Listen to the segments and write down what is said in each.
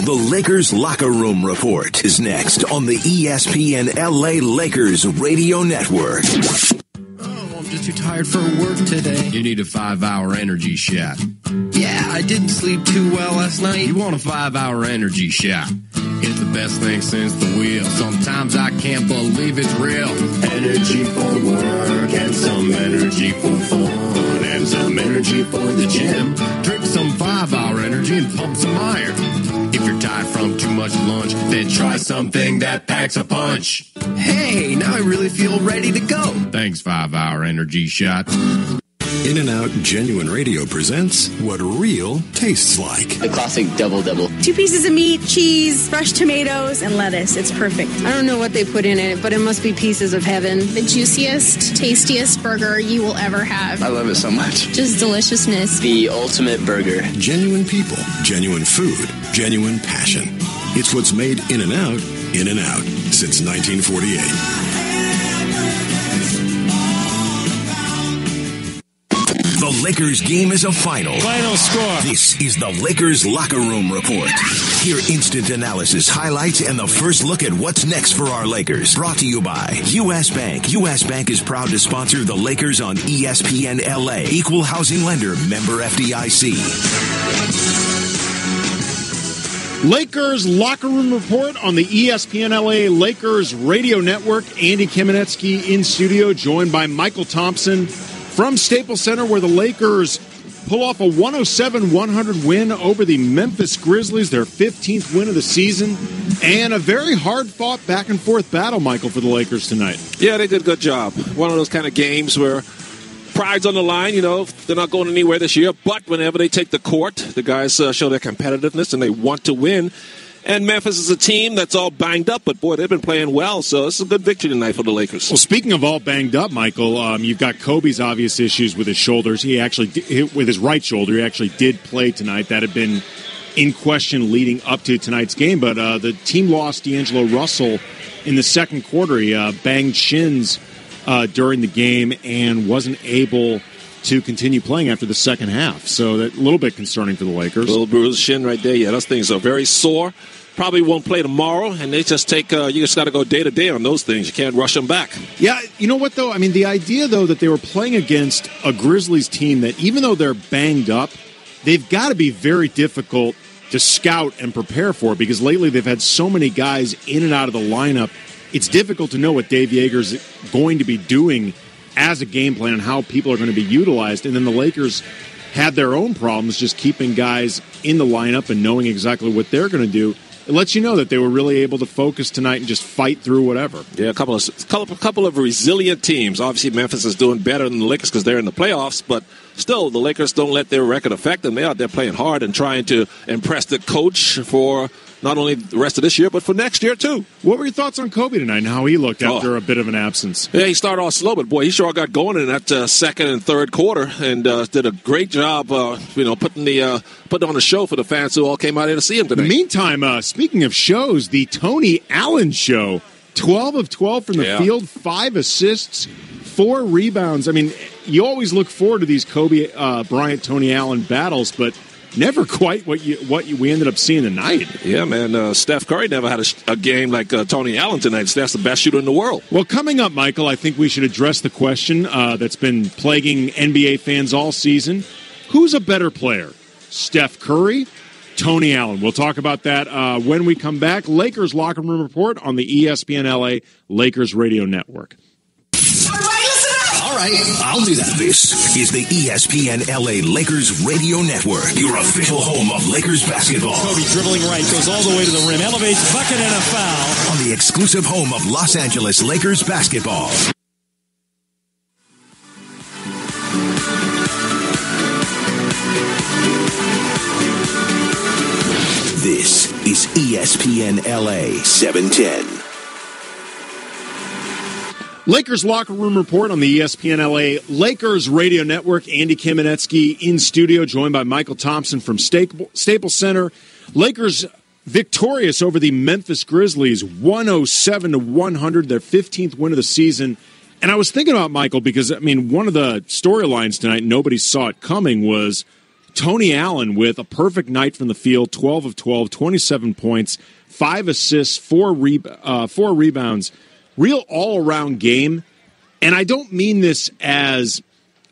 The Lakers Locker Room Report is next on the ESPN LA Lakers Radio Network. Oh, I'm just too tired for work today. You need a 5-hour energy shot. Yeah, I didn't sleep too well last night. You want a 5-hour energy shot. It's the best thing since the wheel. Sometimes I can't believe it's real. Energy for work and some energy for fun and some energy for the gym. Drink some 5-hour energy and pump some iron. If you're tired from too much lunch, then try something that packs a punch. Hey, now I really feel ready to go. Thanks, 5-hour energy shot. In-N-Out Genuine Radio presents what real tastes like. The classic double-double. 2 pieces of meat, cheese, fresh tomatoes, and lettuce. It's perfect. I don't know what they put in it, but it must be pieces of heaven. The juiciest, tastiest burger you will ever have. I love it so much. Just deliciousness. The ultimate burger. Genuine people, genuine food, genuine passion. It's what's made In-N-Out, In-N-Out since 1948. The Lakers game is a final. Final score. This is the Lakers Locker Room Report. Hear instant analysis, highlights, and the first look at what's next for our Lakers. Brought to you by U.S. Bank. U.S. Bank is proud to sponsor the Lakers on ESPN LA. Equal housing lender, member FDIC. Lakers Locker Room Report on the ESPN LA Lakers Radio Network. Andy Kamenetsky in studio, joined by Michael Thompson from Staples Center, where the Lakers pull off a 107-100 win over the Memphis Grizzlies, their 15th win of the season, and a very hard-fought back-and-forth battle, Michael, for the Lakers tonight. Yeah, they did a good job. One of those kind of games where pride's on the line. You know, they're not going anywhere this year, but whenever they take the court, the guys show their competitiveness, and they want to win. And Memphis is a team that's all banged up, but, boy, they've been playing well, so it's a good victory tonight for the Lakers. Well, speaking of all banged up, Michael, you've got Kobe's obvious issues with his shoulders. With his right shoulder, he actually did play tonight. That had been in question leading up to tonight's game, but the team lost D'Angelo Russell in the second quarter. He banged shins during the game and wasn't able to continue playing after the second half. So that's a little bit concerning for the Lakers. A little bruised shin right there. Yeah, those things are very sore. Probably won't play tomorrow, and they just take. You just got to go day to day on those things. You can't rush them back. Yeah, you know what though? I mean, the idea though that they were playing against a Grizzlies team that even though they're banged up, they've got to be very difficult to scout and prepare for, because lately they've had so many guys in and out of the lineup. It's difficult to know what Dave Yeager's going to be doing as a game plan and how people are going to be utilized. And then the Lakers had their own problems just keeping guys in the lineup and knowing exactly what they're going to do. It lets you know that they were really able to focus tonight and just fight through whatever. Yeah, a couple of resilient teams. Obviously, Memphis is doing better than the Lakers because they're in the playoffs, but still, the Lakers don't let their record affect them. They're out there playing hard and trying to impress the coach for not only the rest of this year, but for next year, too. What were your thoughts on Kobe tonight and how he looked after a bit of an absence? Yeah, he started off slow, but, boy, he sure got going in that second and third quarter and did a great job, putting on a show for the fans who all came out here to see him today. Meantime, speaking of shows, the Tony Allen show, 12 of 12 from the field, 5 assists, 4 rebounds. I mean, you always look forward to these Kobe Bryant, Tony Allen battles, but never quite what we ended up seeing tonight. Yeah, man. Steph Curry never had a game like Tony Allen tonight. Steph's the best shooter in the world. Well, coming up, Michael, I think we should address the question that's been plaguing NBA fans all season. Who's a better player, Steph Curry, Tony Allen? We'll talk about that when we come back. Lakers Locker Room Report on the ESPN LA Lakers Radio Network. All right, I'll do that. This is the ESPN LA Lakers Radio Network, your official home of Lakers basketball. Kobe dribbling right, goes all the way to the rim, elevates, bucket, and a foul. On the exclusive home of Los Angeles Lakers basketball. This is ESPN LA 710. Lakers Locker Room Report on the ESPN LA Lakers Radio Network. Andy Kamenetsky in studio, joined by Michael Thompson from Staples Center. Lakers victorious over the Memphis Grizzlies, 107-100, their 15th win of the season. And I was thinking about, Michael, because, I mean, one of the storylines tonight, nobody saw it coming, was Tony Allen with a perfect night from the field, 12 of 12, 27 points, 5 assists, 4 rebounds, real all-around game. And I don't mean this as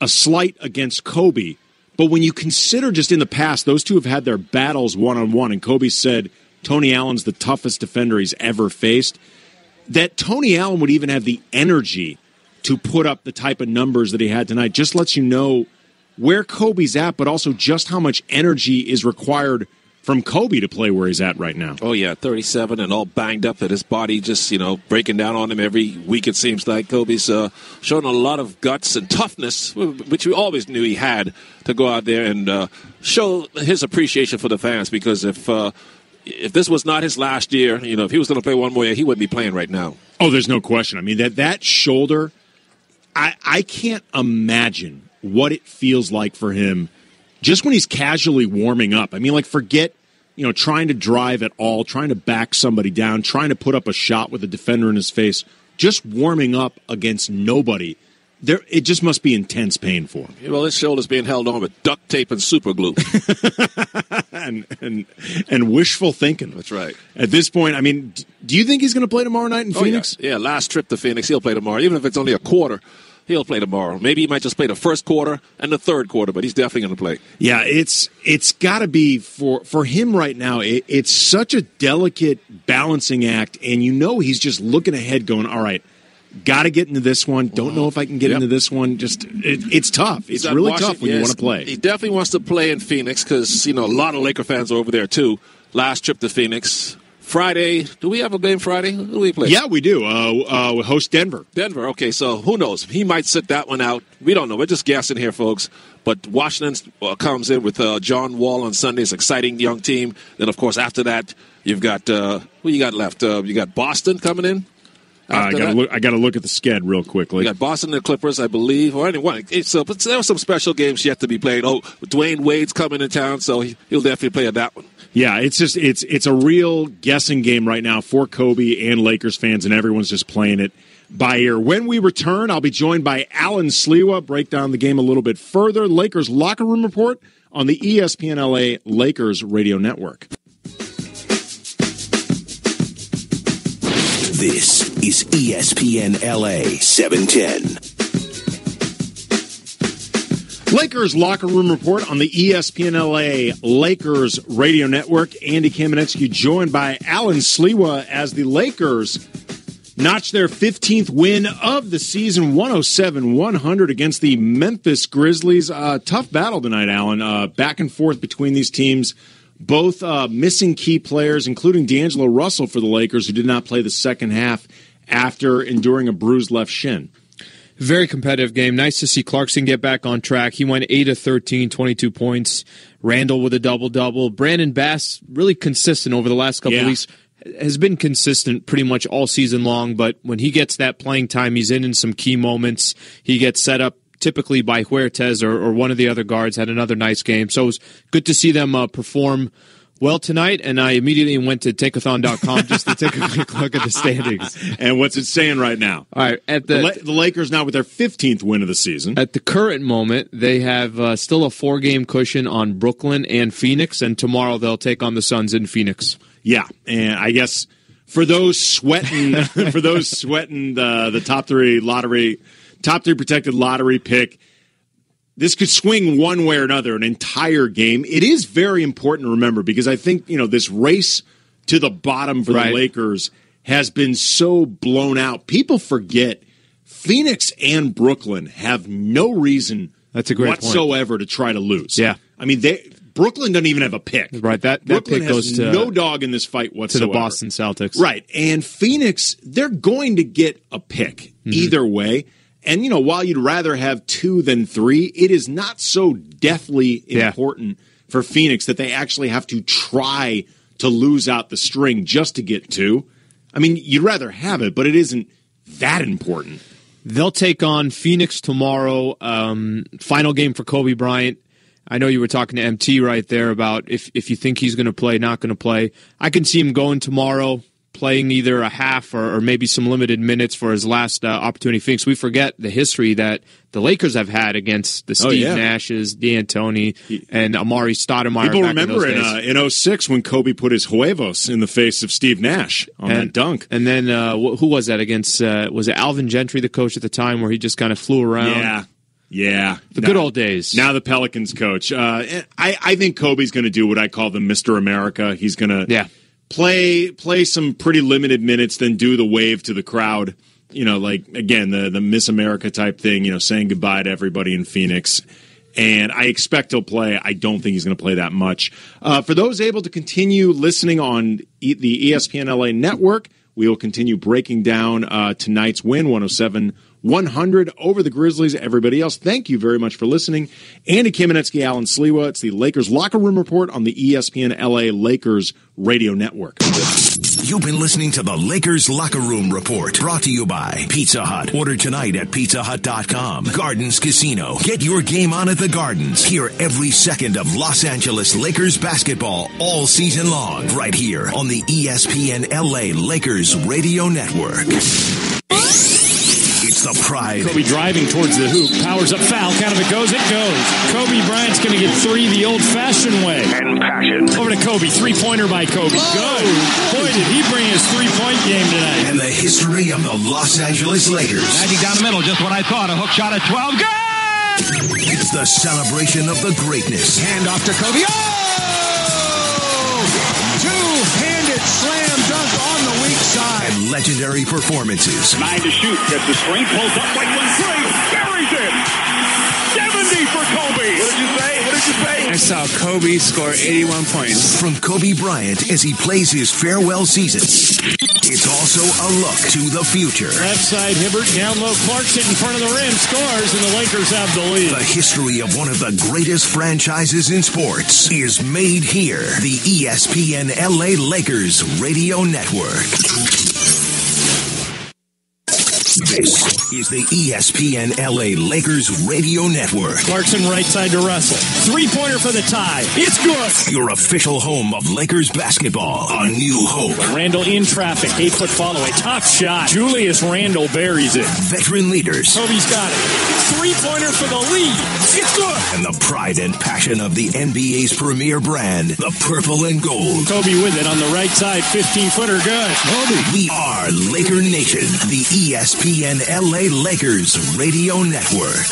a slight against Kobe, but when you consider just in the past, those two have had their battles one-on-one, and Kobe said Tony Allen's the toughest defender he's ever faced, that Tony Allen would even have the energy to put up the type of numbers that he had tonight just lets you know where Kobe's at, but also just how much energy is required from Kobe to play where he's at right now. Oh, yeah, 37 and all banged up, that his body just, breaking down on him every week, it seems like. Kobe's showing a lot of guts and toughness, which we always knew he had, to go out there and show his appreciation for the fans, because if this was not his last year, if he was going to play one more year, he wouldn't be playing right now. Oh, there's no question. I mean, that shoulder, I can't imagine what it feels like for him just when he's casually warming up. I mean, forget, trying to drive at all, trying to back somebody down, trying to put up a shot with a defender in his face, just warming up against nobody. It just must be intense pain for him. Well, his shoulder's being held on with duct tape and super glue. and wishful thinking. That's right. At this point, I mean, do you think he's going to play tomorrow night in Phoenix? Yeah, last trip to Phoenix, he'll play tomorrow. Even if it's only a quarter, he'll play tomorrow. Maybe he might just play the first quarter and the third quarter, but he's definitely going to play. Yeah, it's got to be for him right now. It's such a delicate balancing act, and he's just looking ahead, going, "All right, got to get into this one. Don't know if I can get into this one." Just it's tough. It's really tough when you want to play. He definitely wants to play in Phoenix because a lot of Laker fans are over there too. Last trip to Phoenix. Friday, do we have a game Friday? Who do we play? Yeah, we do. We host Denver. Denver, okay, so who knows? He might sit that one out. We don't know. We're just guessing here, folks. But Washington comes in with John Wall on Sunday. It's an exciting young team. Then, of course, after that, you've got, who you got left? You got Boston coming in. I got to look at the sched real quickly. You got Boston and the Clippers, I believe, or anyone. So, but there are some special games yet to be played. Oh, Dwayne Wade's coming in town, so he'll definitely play at that one. Yeah, it's a real guessing game right now for Kobe and Lakers fans, and everyone's just playing it by ear. When we return, I'll be joined by Alan Sliwa, break down the game a little bit further. Lakers Locker Room Report on the ESPN LA Lakers Radio Network. This is ESPN LA 710. Lakers Locker Room Report on the ESPN LA Lakers Radio Network. Andy Kamenetsky joined by Alan Sliwa as the Lakers notch their 15th win of the season, 107-100 against the Memphis Grizzlies. Tough battle tonight, Alan. Back and forth between these teams. Both missing key players, including D'Angelo Russell for the Lakers, who did not play the second half after enduring a bruised left shin. Very competitive game. Nice to see Clarkson get back on track. He went 8 of 13, 22 points. Randall with a double-double. Brandon Bass, really consistent over the last couple of weeks. Has been consistent pretty much all season long, but when he gets that playing time, he's in some key moments. He gets set up typically by Huertas or one of the other guards. Had another nice game. So it was good to see them perform well tonight, and I immediately went to takeathon.com just to take a quick look at the standings. And what's it saying right now? All right, at the Lakers now with their 15th win of the season. At the current moment, they have still a 4-game cushion on Brooklyn and Phoenix, and tomorrow they'll take on the Suns in Phoenix. Yeah, and I guess for those sweating, the top three protected lottery pick, this could swing one way or another, an entire game. It is very important to remember because I think, this race to the bottom for the Lakers has been so blown out. People forget Phoenix and Brooklyn have no reason whatsoever to try to lose. Yeah. I mean, Brooklyn doesn't even have a pick. Right. That Brooklyn pick goes has to no dog in this fight whatsoever. To the Boston Celtics. Right. And Phoenix, they're going to get a pick either way. And, while you'd rather have 2 than 3, it is not so deathly important for Phoenix that they actually have to try to lose out the string just to get 2. I mean, you'd rather have it, but it isn't that important. They'll take on Phoenix tomorrow. Final game for Kobe Bryant. I know you were talking to MT right there about if you think he's going to play, not going to play. I can see him going tomorrow, playing either a half or maybe some limited minutes for his last opportunity. Phoenix, we forget the history that the Lakers have had against the Steve Nashes, D'Antoni, and Amari Stoudemire. People remember in 06 when Kobe put his huevos in the face of Steve Nash on that dunk. And then who was that against? Was it Alvin Gentry, the coach at the time, where he just kind of flew around? Yeah. The good old days. Now the Pelicans coach. I think Kobe's going to do what I call the Mr. America. He's going to play some pretty limited minutes, then do the wave to the crowd. Like, again, the Miss America type thing, saying goodbye to everybody in Phoenix. And I expect he'll play. I don't think he's going to play that much. For those able to continue listening on the ESPN LA network, we will continue breaking down tonight's win, 107-100 over the Grizzlies. Everybody else, thank you very much for listening. Andy Kamenetsky, Alan Sliwa. It's the Lakers Locker Room Report on the ESPN LA Lakers Radio Network. You've been listening to the Lakers Locker Room Report, brought to you by Pizza Hut. Order tonight at pizzahut.com. Gardens Casino. Get your game on at the Gardens. Hear every second of Los Angeles Lakers basketball all season long, right here on the ESPN LA Lakers Radio Network. It's the pride. Kobe driving towards the hoop. Powers up, foul. Count if it goes, it goes. Kobe Bryant's going to get three the old-fashioned way. And passion. Over to Kobe. Three-pointer by Kobe. Good. Boy, did he bring his three-point game tonight. And the history of the Los Angeles Lakers. Magic down the middle, just what I thought. A hook shot at 12. Good! It's the celebration of the greatness. Hand off to Kobe. Oh! Two-handed slam dunk on the weak side. And legendary performances. 9 to shoot. Gets the screen. Pulls up like 1-3. Buries it. 70 for Kobe. What did you say? I saw Kobe score 81 points. From Kobe Bryant as he plays his farewell season. It's also a look to the future. Left side, Hibbert, down low, Clarkson in front of the rim, scores, and the Lakers have the lead. The history of one of the greatest franchises in sports is made here. The ESPN LA Lakers Radio Network. This is the ESPN LA Lakers Radio Network. Clarkson right side to Russell. Three-pointer for the tie. It's good. Your official home of Lakers basketball. A new hope. Randall in traffic. 8-foot follow. A tough shot. Julius Randle buries it. Veteran leaders. Kobe's got it. Three-pointer for the lead. It's good. And the pride and passion of the NBA's premier brand, the purple and gold. Kobe with it on the right side. 15-footer good. Kobe. We are Laker Nation. The ESPN LA Lakers Radio Network.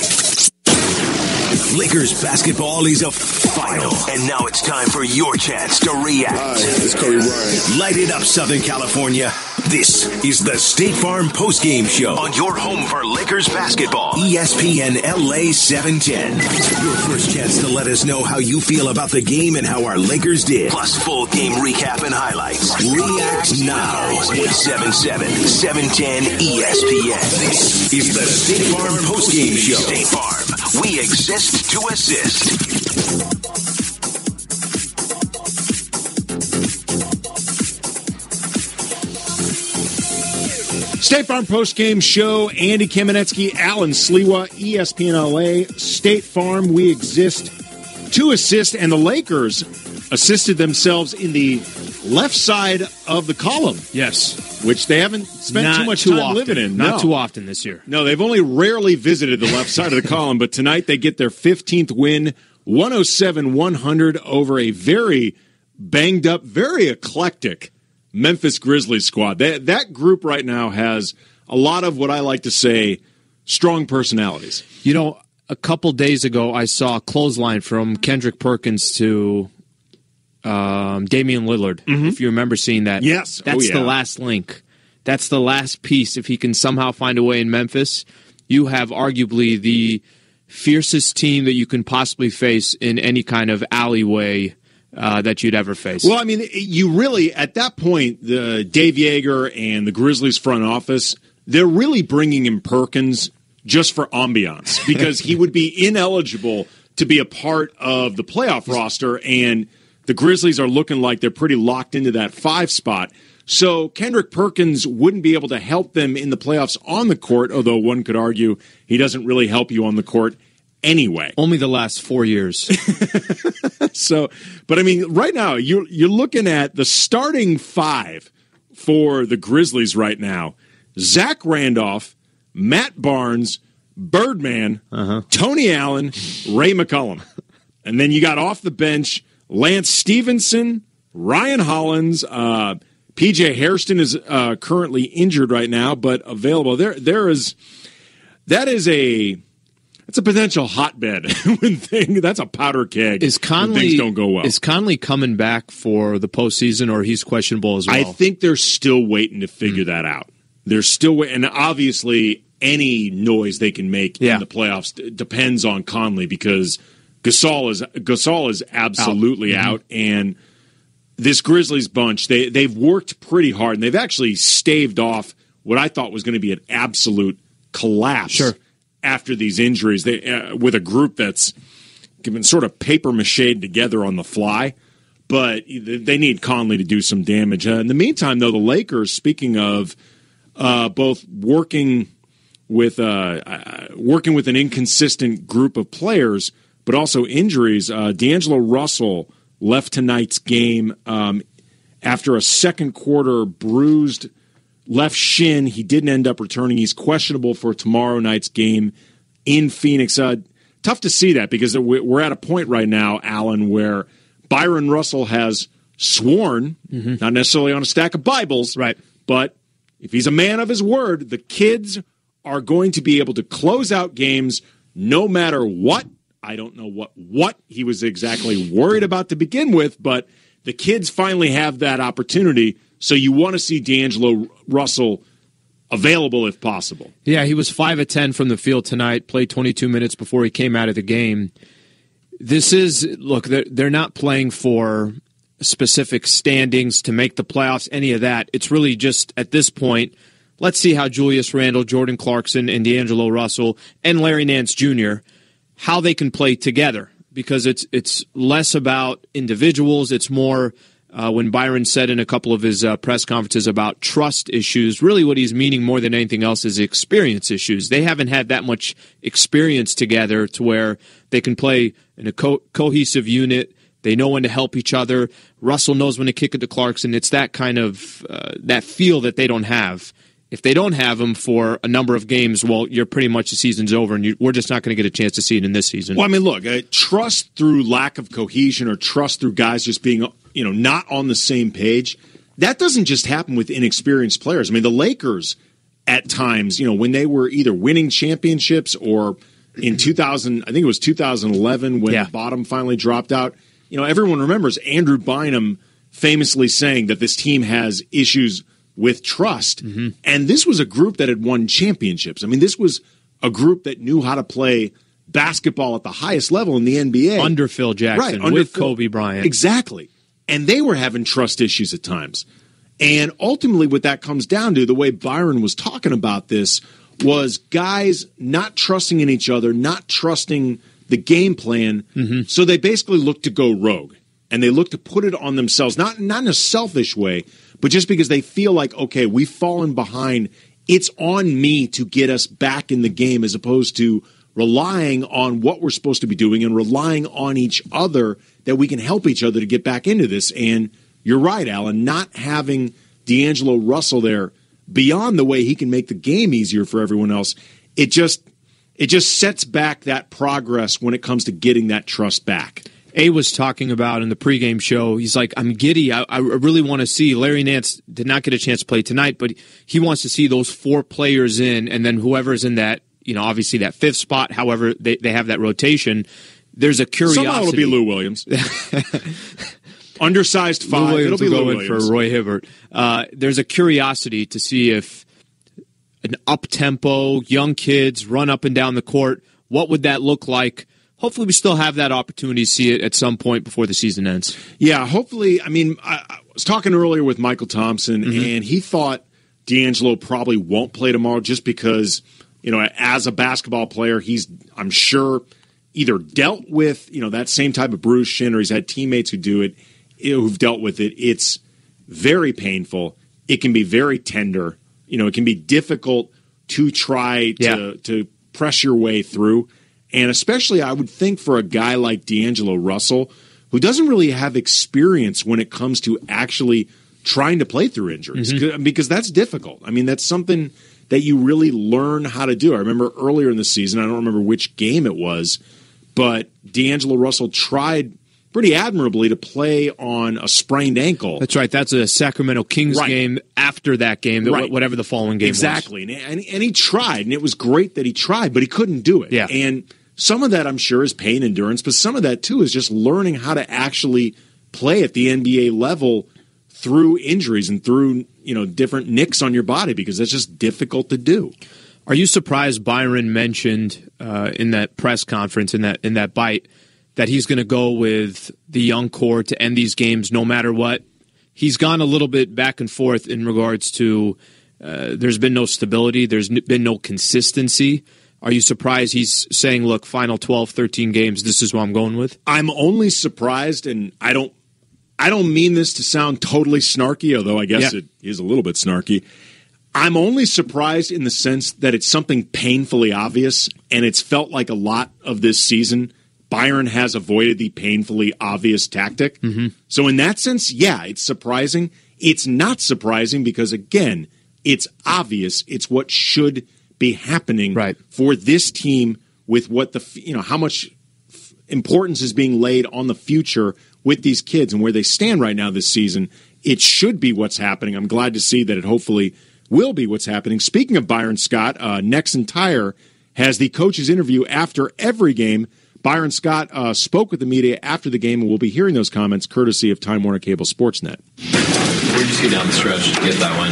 Lakers basketball is a final, and now it's time for your chance to react. Hi, it's Kobe Bryant. Light it up, Southern California. This is the State Farm Postgame Show on your home for Lakers basketball, ESPN LA 710. Your first chance to let us know how you feel about the game and how our Lakers did, plus full game recap and highlights. React now at 710 ESPN. This is the State Farm Postgame Show. State Farm, we exist to assist. State Farm Postgame Show, Andy Kamenetsky, Alan Sliwa, ESPN LA, State Farm, we exist to assist, and the Lakers assisted themselves in the left side of the column. Yes. Which they haven't spent too much time living in. Not too often this year. No, they've only rarely visited the left side of the column, but tonight they get their 15th win, 107-100 over a very banged up, very eclectic Memphis Grizzlies squad. That group right now has a lot of what I like to say strong personalities. You know, a couple days ago I saw a clothesline from Kendrick Perkins to Damian Lillard, if you remember seeing that. Yes. That's the last link. That's the last piece. If he can somehow find a way in Memphis, you have arguably the fiercest team that you can possibly face in any kind of alleyway that you'd ever face. Well, I mean, you really, at that point, the Dave Yeager and the Grizzlies front office, they're really bringing in Perkins just for ambiance because he would be ineligible to be a part of the playoff roster, and the Grizzlies are looking like they're pretty locked into that 5 spot. So Kendrick Perkins wouldn't be able to help them in the playoffs on the court, although one could argue he doesn't really help you on the court anyway. Only the last 4 years. So, but I mean, right now, you're looking at the starting 5 for the Grizzlies right now. Zach Randolph, Matt Barnes, Birdman, Tony Allen, Ray McCollum. And then you got off the bench Lance Stevenson, Ryan Hollins, PJ Hairston is currently injured right now, but available. That's a potential hotbed that's a powder keg when things don't go well. Is Conley coming back for the postseason, or he's questionable as well? I think they're still waiting to figure that out. They're still waiting, and obviously any noise they can make in the playoffs depends on Conley, because Gasol is absolutely out, and this Grizzlies bunch, they've worked pretty hard, and they've actually staved off what I thought was going to be an absolute collapse after these injuries. With a group that's given sort of paper-mache'd together on the fly, but they need Conley to do some damage. In the meantime, though, the Lakers, speaking of both working with an inconsistent group of players, but also injuries, D'Angelo Russell left tonight's game after a second quarter bruised left shin. He didn't end up returning. He's questionable for tomorrow night's game in Phoenix. Tough to see that, because we're at a point right now, Alan, where Byron Russell has sworn, not necessarily on a stack of Bibles, but if he's a man of his word, the kids are going to be able to close out games no matter what. I don't know what he was exactly worried about to begin with, but the kids finally have that opportunity. So you want to see D'Angelo Russell available if possible. Yeah, he was 5 of 10 from the field tonight, played 22 minutes before he came out of the game. They're not playing for specific standings to make the playoffs, any of that. It's really just, at this point, let's see how Julius Randle, Jordan Clarkson, and D'Angelo Russell, and Larry Nance Jr., how they can play together, because it's less about individuals. It's more when Byron said in a couple of his press conferences about trust issues, really what he's meaning more than anything else is experience issues. They haven't had that much experience together to where they can play in a cohesive unit. They know when to help each other. Russell knows when to kick it to Clarkson. It's that kind of that feel that they don't have. If they don't have him for a number of games, well, you're pretty much the season's over, and we're just not going to get a chance to see it in this season. Well, I mean, look, trust through lack of cohesion, or trust through guys just being, not on the same page, that doesn't just happen with inexperienced players. I mean, the Lakers at times, when they were either winning championships or in 2011 when the bottom finally dropped out, everyone remembers Andrew Bynum famously saying that this team has issues with trust. And this was a group that had won championships. I mean, this was a group that knew how to play basketball at the highest level in the NBA. Under Phil Jackson, with Kobe Bryant. Exactly. And they were having trust issues at times. And ultimately what that comes down to, the way Byron was talking about this, was guys not trusting in each other, not trusting the game plan. So they basically look to go rogue. And they look to put it on themselves, not in a selfish way, but just because they feel like, okay, we've fallen behind, it's on me to get us back in the game, as opposed to relying on what we're supposed to be doing and relying on each other, that we can help each other to get back into this. And you're right, Alan, not having D'Angelo Russell there, beyond the way he can make the game easier for everyone else, it just sets back that progress when it comes to getting that trust back. A was talking about in the pregame show, he's like, I'm giddy. I really want to see. Larry Nance did not get a chance to play tonight, but he wants to see those 4 players in, and then whoever's in that, obviously that 5th spot, however they have that rotation. There's a curiosity. Somehow it'll be Lou Williams. Undersized 5. It'll be Lou Williams. For Roy Hibbert. There's a curiosity to see if an up-tempo, young kids run up and down the court, what would that look like? Hopefully we still have that opportunity to see it at some point before the season ends. Yeah, hopefully. I mean, I was talking earlier with Michael Thompson, and he thought D'Angelo probably won't play tomorrow just because, as a basketball player, he's, I'm sure, either dealt with, that same type of bruised shin, or he's had teammates who do it, who've dealt with it. It's very painful. It can be very tender. It can be difficult to try to press your way through. And especially, I would think, for a guy like D'Angelo Russell, who doesn't really have experience when it comes to actually trying to play through injuries because that's difficult. I mean, that's something that you really learn how to do. I remember earlier in the season, I don't remember which game it was, but D'Angelo Russell tried pretty admirably to play on a sprained ankle. That's right. That's a Sacramento Kings game after that game, whatever the following game was. Exactly. And he tried, and it was great that he tried, but he couldn't do it. Yeah. And some of that, I'm sure, is pain endurance, but some of that, too, is just learning how to actually play at the NBA level through injuries and through, different nicks on your body, because that's just difficult to do. Are you surprised Byron mentioned in that press conference, in that bite, that he's going to go with the young core to end these games no matter what? He's gone a little bit back and forth in regards to there's been no stability, there's been no consistency. Are you surprised he's saying, look, final 12, 13 games, this is what I'm going with? I'm only surprised, and I don't mean this to sound totally snarky, although I guess it is a little bit snarky. I'm only surprised in the sense that it's something painfully obvious, and it's felt like a lot of this season Byron has avoided the painfully obvious tactic. Mm-hmm. So in that sense, yeah, it's surprising. It's not surprising because, again, it's obvious. It's what should be happening for this team with what how much importance is being laid on the future with these kids and where they stand right now this season. It should be what's happening. I'm glad to see that it hopefully will be what's happening. Speaking of Byron Scott, Nexen Tire has the coach's interview after every game. Byron Scott spoke with the media after the game, and we'll be hearing those comments courtesy of Time Warner Cable Sportsnet. Where did you see down the stretch to get that one?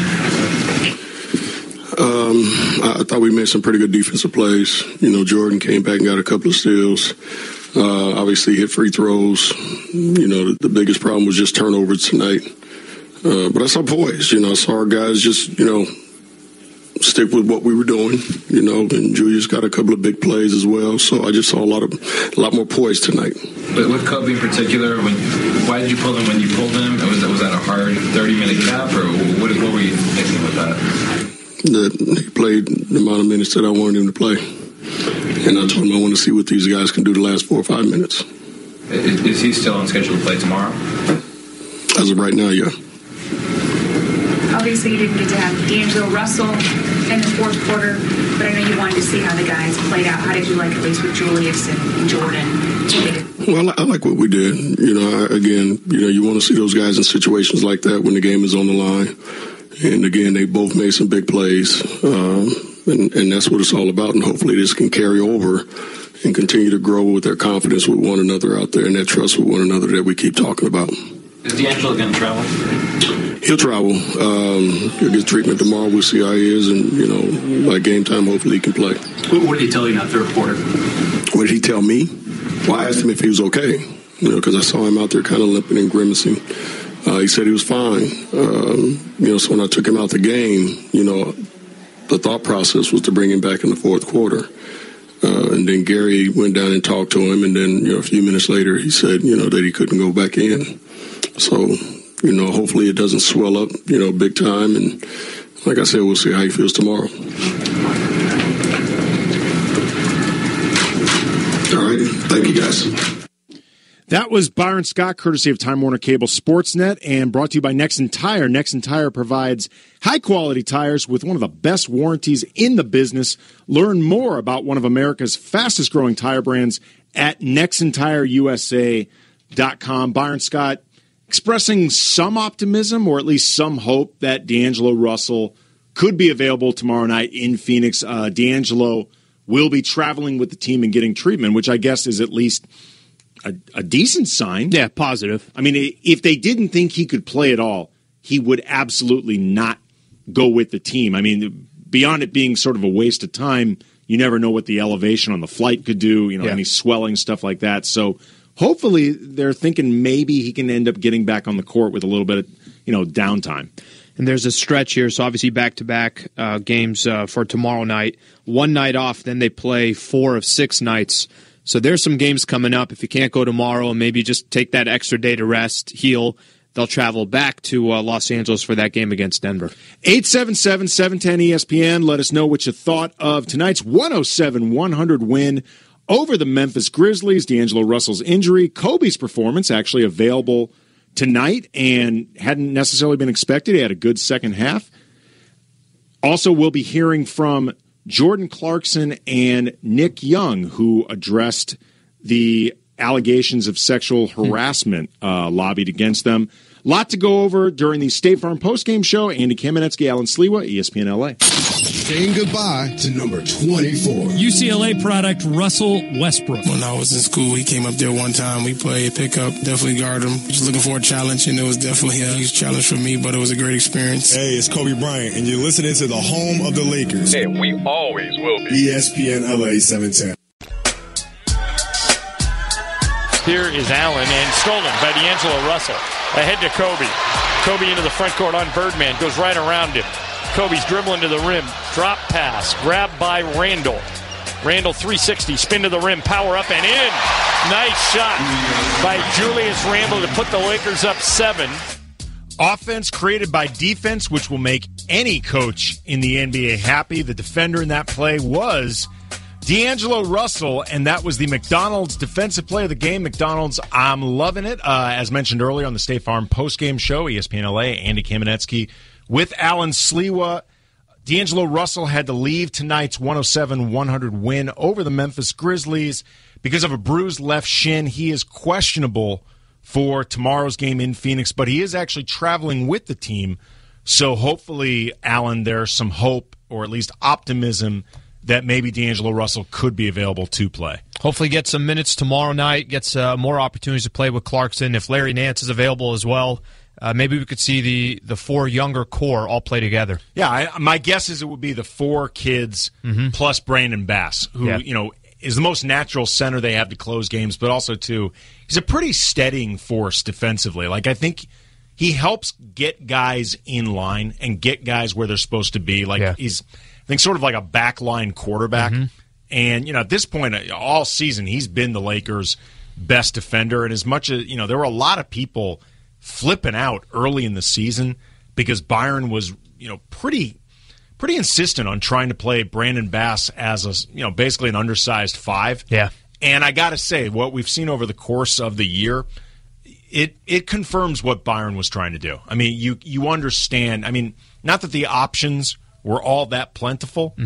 I thought we made some pretty good defensive plays. Jordan came back and got a couple of steals. Obviously hit free throws. The biggest problem was just turnovers tonight. But I saw poise. I saw our guys just, stick with what we were doing, and Julius got a couple of big plays as well. So I just saw a lot more poise tonight. But with Kobe in particular, why did you pull him when you pulled him? Was that a hard 30-minute cap, or what were you thinking with that? That he played the amount of minutes that I wanted him to play. And I told him I want to see what these guys can do the last 4 or 5 minutes. Is he still on schedule to play tomorrow? As of right now, yeah. Obviously, you didn't get to have D'Angelo Russell in the fourth quarter, but I know you wanted to see how the guys played out. How did you like, at least with Julius and Jordan? Well, I like what we did. You want to see those guys in situations like that when the game is on the line. And again, they both made some big plays, and that's what it's all about. And hopefully this can carry over and continue to grow with their confidence with one another out there and that trust with one another that we keep talking about. Is D'Angelo going to travel? He'll travel. He'll get treatment tomorrow. We'll see how he is, and by game time, hopefully he can play. What did he tell you in that third quarter? What did he tell me? Well, I asked him if he was okay, because I saw him out there kind of limping and grimacing. He said he was fine. So when I took him out the game, the thought process was to bring him back in the fourth quarter. And then Gary went down and talked to him, and then a few minutes later he said, that he couldn't go back in. So, hopefully it doesn't swell up, big time. And like I said, we'll see how he feels tomorrow. All right. Thank you, guys. That was Byron Scott, courtesy of Time Warner Cable Sportsnet, and brought to you by Nexen Tire. Nexen Tire provides high-quality tires with one of the best warranties in the business. Learn more about one of America's fastest-growing tire brands at NexenTireUSA.com. Byron Scott expressing some optimism, or at least some hope, that D'Angelo Russell could be available tomorrow night in Phoenix. D'Angelo will be traveling with the team and getting treatment, which I guess is at least a decent sign. Yeah, positive. I mean, if they didn't think he could play at all, he would absolutely not go with the team. I mean, beyond it being sort of a waste of time, you never know what the elevation on the flight could do, any swelling, stuff like that. So hopefully they're thinking maybe he can end up getting back on the court with a little bit of, downtime. And there's a stretch here, so obviously back-to-back games for tomorrow night. One night off, then they play 4 of 6 nights. So there's some games coming up. If you can't go tomorrow and maybe just take that extra day to rest, heal, they'll travel back to Los Angeles for that game against Denver. 877-710-ESPN. Let us know what you thought of tonight's 107-100 win over the Memphis Grizzlies. D'Angelo Russell's injury, Kobe's performance, actually available tonight and hadn't necessarily been expected. He had a good second half. Also, we'll be hearing from Jordan Clarkson and Nick Young, who addressed the allegations of sexual harassment lobbied against them. A lot to go over during the State Farm postgame show. Andy Kamenetsky, Alan Sliwa, ESPN LA. Saying goodbye to number 24. UCLA product, Russell Westbrook. When I was in school, he came up there one time. We played pickup, definitely guard him. Just looking for a challenge, and it was definitely a huge challenge for me, but it was a great experience. Hey, it's Kobe Bryant, and you're listening to the home of the Lakers. And we always will be. ESPN LA 710. Here is Allen, and stolen by D'Angelo Russell. Ahead to Kobe. Kobe into the front court on Birdman. Goes right around him. Kobe's dribbling to the rim. Drop pass. Grabbed by Randall. Randall 360. Spin to the rim. Power up and in. Nice shot by Julius Randle to put the Lakers up 7. Offense created by defense, which will make any coach in the NBA happy. The defender in that play was D'Angelo Russell, and that was the McDonald's Defensive Player of the Game. McDonald's, I'm loving it. As mentioned earlier on the State Farm postgame show, ESPN LA, Andy Kamenetsky with Alan Sliwa. D'Angelo Russell had to leave tonight's 107-100 win over the Memphis Grizzlies because of a bruised left shin. He is questionable for tomorrow's game in Phoenix, but he is actually traveling with the team. So hopefully, Alan, there's some hope or at least optimism that maybe D'Angelo Russell could be available to play. Hopefully get some minutes tomorrow night, gets more opportunities to play with Clarkson. If Larry Nance is available as well, maybe we could see the four younger core all play together. Yeah, my guess is it would be the four kids plus Brandon Bass, who is the most natural center they have to close games, but also, too, he's a pretty steadying force defensively. Like, I think he helps get guys in line and get guys where they're supposed to be. Like, he's, I think, sort of like a backline quarterback. And, at this point, all season, he's been the Lakers' best defender. And as much as, there were a lot of people flipping out early in the season because Byron was, pretty insistent on trying to play Brandon Bass as a, basically an undersized 5. Yeah. And I got to say, what we've seen over the course of the year, it confirms what Byron was trying to do. I mean, you understand. I mean, not that the options were all that plentiful,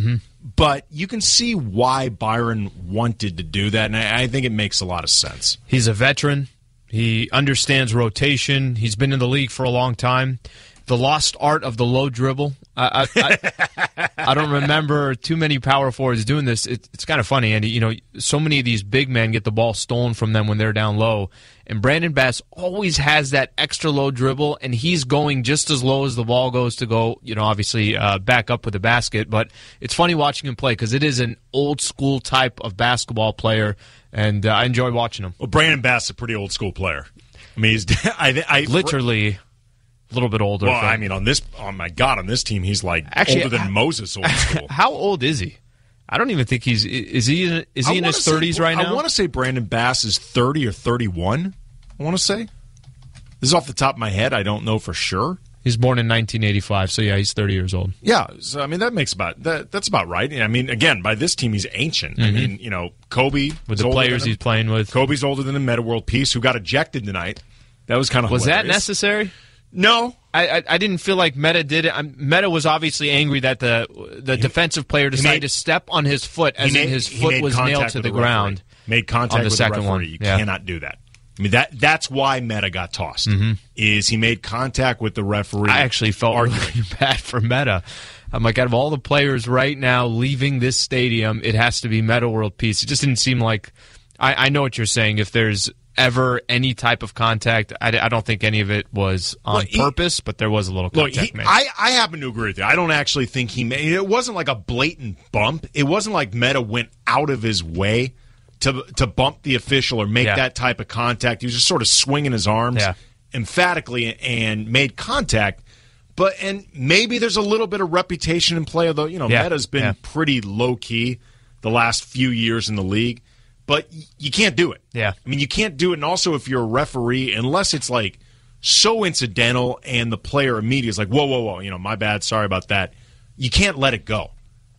but you can see why Byron wanted to do that, and I think it makes a lot of sense. He's a veteran. He understands rotation. He's been in the league for a long time. The lost art of the low dribble. I don't remember too many power forwards doing this. It's kind of funny, Andy. So many of these big men get the ball stolen from them when they're down low. And Brandon Bass always has that extra low dribble, and he's going just as low as the ball goes to go, obviously back up with the basket. But it's funny watching him play because it is an old-school type of basketball player, and I enjoy watching him. Well, Brandon Bass is a pretty old-school player. I mean, he's literally a little bit older. Well, I mean, on this team, he's like older than Moses old school. How old is he? I don't even think he's. Is he in his 30s right now? I want to say Brandon Bass is 30 or 31. I want to say. This is off the top of my head. I don't know for sure. He's born in 1985, so yeah, he's 30 years old. Yeah, so I mean that's about right. I mean, again, by this team, he's ancient. I mean, Kobe with the players he's playing with. Kobe's older than the Meta World Peace, who got ejected tonight. That was kind of hilarious. That necessary? No. I didn't feel like Meta did it. Meta was obviously angry that the defensive player decided to step on his foot as in his foot was nailed to the ground. Made contact on the with second the referee. You cannot do that. I mean, that's why Meta got tossed, is he made contact with the referee. I actually felt really bad for Meta. I'm like, out of all the players right now leaving this stadium, it has to be Meta World Peace. It just didn't seem like – I know what you're saying. If there's ever any type of contact, I don't think any of it was on purpose, but there was a little contact made. I happen to agree with you. I don't actually think he made – it wasn't like a blatant bump. It wasn't like Meta went out of his way to bump the official or make that type of contact. He was just sort of swinging his arms emphatically and made contact. And maybe there's a little bit of reputation in play, although Meta's been pretty low-key the last few years in the league. But you can't do it. Yeah. I mean, you can't do it. And also, if you're a referee, unless it's like so incidental and the player immediately is like, whoa, my bad, sorry about that, you can't let it go. I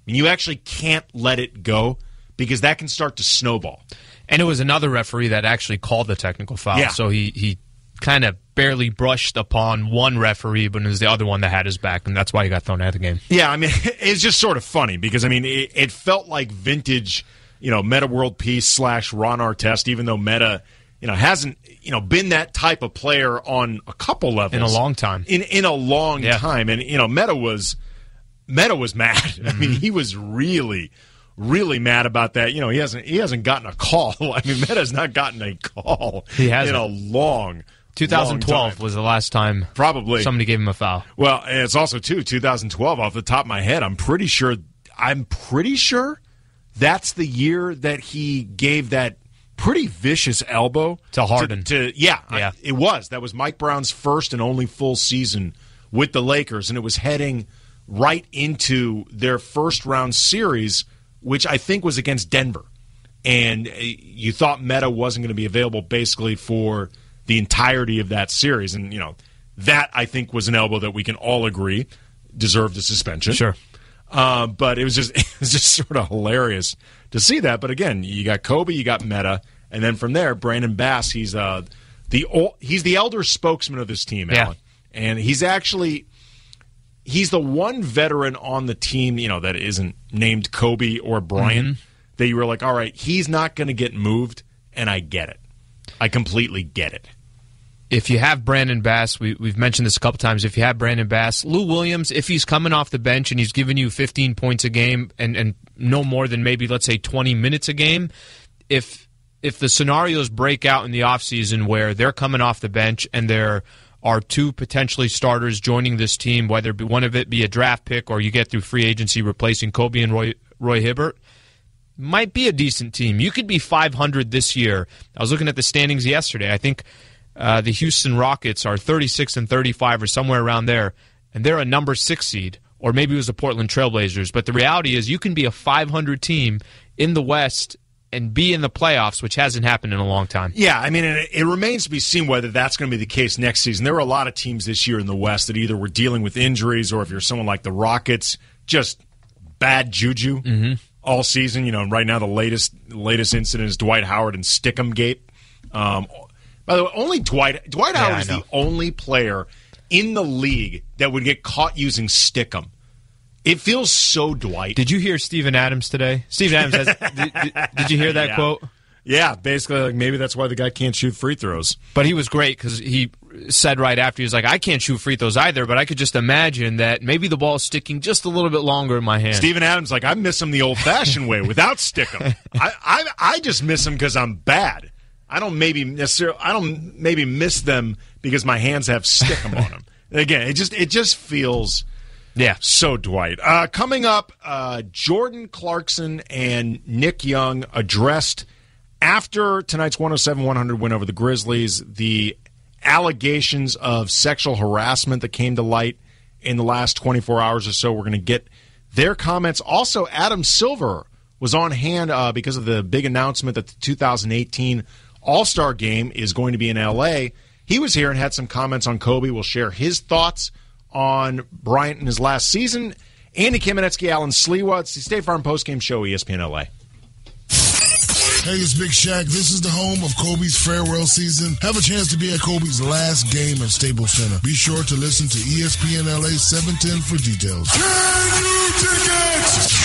mean, you actually can't let it go because that can start to snowball. And it was another referee that actually called the technical foul. Yeah. So he kind of barely brushed upon one referee, but it was the other one that had his back, and that's why he got thrown out of the game. Yeah, I mean, it's just sort of funny because, I mean, it felt like vintage, Meta World Peace / Ron Artest, even though Meta, hasn't, been that type of player on a couple levels. In a long time. In a long time. And, Meta was mad. Mm-hmm. I mean, he was really mad about that. He hasn't gotten a call. I mean, Meta's not gotten a call in a long 2012 was the last time probably somebody gave him a foul. Well, and it's also, 2012, off the top of my head, I'm pretty sure that's the year that he gave that pretty vicious elbow to Harden. It was. That was Mike Brown's first and only full season with the Lakers, and it was heading right into their first-round series, which I think was against Denver. And you thought Meta wasn't going to be available basically for the entirety of that series. And, that I think was an elbow that we can all agree deserved a suspension. Sure. But it was just sort of hilarious to see that. But again, you got Kobe, you got Meta, and then from there, Brandon Bass. He's the elder spokesman of this team, Alan, and he's the one veteran on the team, that isn't named Kobe or Bryant. Mm-hmm. That you were like, all right, he's not going to get moved, and I get it. I completely get it. If you have Brandon Bass, we've mentioned this a couple times, if you have Brandon Bass, Lou Williams, if he's coming off the bench and he's giving you 15 points a game and no more than maybe, let's say, 20 minutes a game, if the scenarios break out in the offseason where they're coming off the bench and there are two potentially starters joining this team, whether one of it be a draft pick or you get through free agency replacing Kobe and Roy Hibbert, might be a decent team. You could be 500 this year. I was looking at the standings yesterday. I think the Houston Rockets are 36 and 35 or somewhere around there, and they're a number 6 seed, or maybe it was the Portland Trailblazers. But the reality is you can be a 500 team in the West and be in the playoffs, which hasn't happened in a long time. Yeah, I mean, it remains to be seen whether that's going to be the case next season. There were a lot of teams this year in the West that either were dealing with injuries or if you're someone like the Rockets, just bad juju. Mm-hmm. All season, right now the latest incident is Dwight Howard and Stickum Gate. By the way, only Dwight Howard is the only player in the league that would get caught using Stickum. It feels so Dwight. Did you hear Steven Adams today? Steven Adams did you hear that quote? Yeah, basically, like maybe that's why the guy can't shoot free throws. But he was great because he said right after, he was like, I can't shoot free throws either, but I could just imagine that maybe the ball's sticking just a little bit longer in my hand. Steven Adams, like, I miss him the old-fashioned way without Stickum. I just miss him because I'm bad. I don't maybe miss them because my hands have Stickum on them. Again, it just feels so Dwight. Coming up, Jordan Clarkson and Nick Young addressed after tonight's 107-100 win over the Grizzlies, the allegations of sexual harassment that came to light in the last 24 hours or so. We're going to get their comments. Also, Adam Silver was on hand because of the big announcement that the 2018 All-Star Game is going to be in L.A. He was here and had some comments on Kobe. We'll share his thoughts on Bryant in his last season. Andy Kamenetsky, Alan Sliwa. It's the State Farm Postgame Show, ESPN LA. Hey, it's Big Shaq. This is the home of Kobe's farewell season. Have a chance to be at Kobe's last game at Staples Center. Be sure to listen to ESPN LA 710 for details. Can you tickets?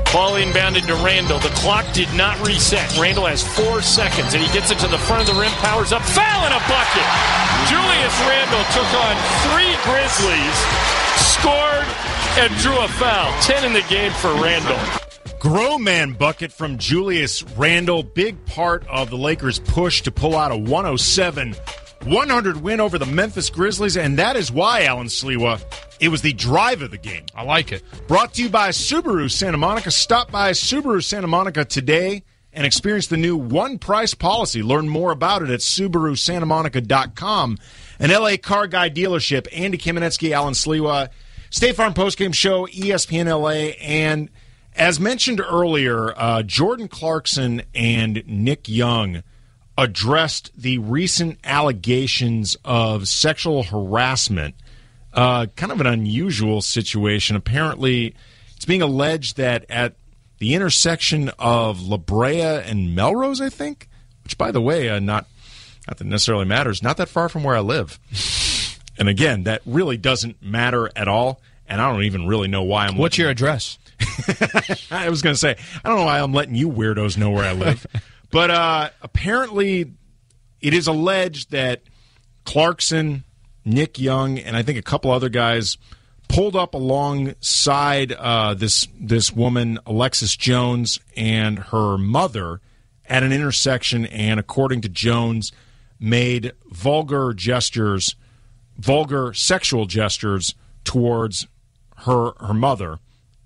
Ball inbounded to Randall. The clock did not reset. Randall has 4 seconds, and he gets it to the front of the rim, powers up, foul and a bucket. Julius Randall took on 3 Grizzlies, scored, and drew a foul. 10 in the game for Randall. Grown man bucket from Julius Randall. Big part of the Lakers' push to pull out a 107-100 win over the Memphis Grizzlies, and that is why, Alan Sliwa, it was the drive of the game. I like it. Brought to you by Subaru Santa Monica. Stop by Subaru Santa Monica today and experience the new one-price policy. Learn more about it at SubaruSantaMonica.com. An LA car guy dealership. Andy Kamenetsky, Alan Sliwa. State Farm Postgame Show, ESPN LA, and as mentioned earlier, Jordan Clarkson and Nick Young addressed the recent allegations of sexual harassment. Kind of an unusual situation. Apparently, it's being alleged that at the intersection of La Brea and Melrose, I think, which, by the way, not that necessarily matters, not that far from where I live. And again, that really doesn't matter at all, and I don't even really know why I'm... What's your address? I was going to say, I don't know why I'm letting you weirdos know where I live. But apparently it is alleged that Clarkson, Nick Young, and I think a couple other guys pulled up alongside this woman, Alexis Jones, and her mother at an intersection, and according to Jones, made vulgar sexual gestures towards her mother,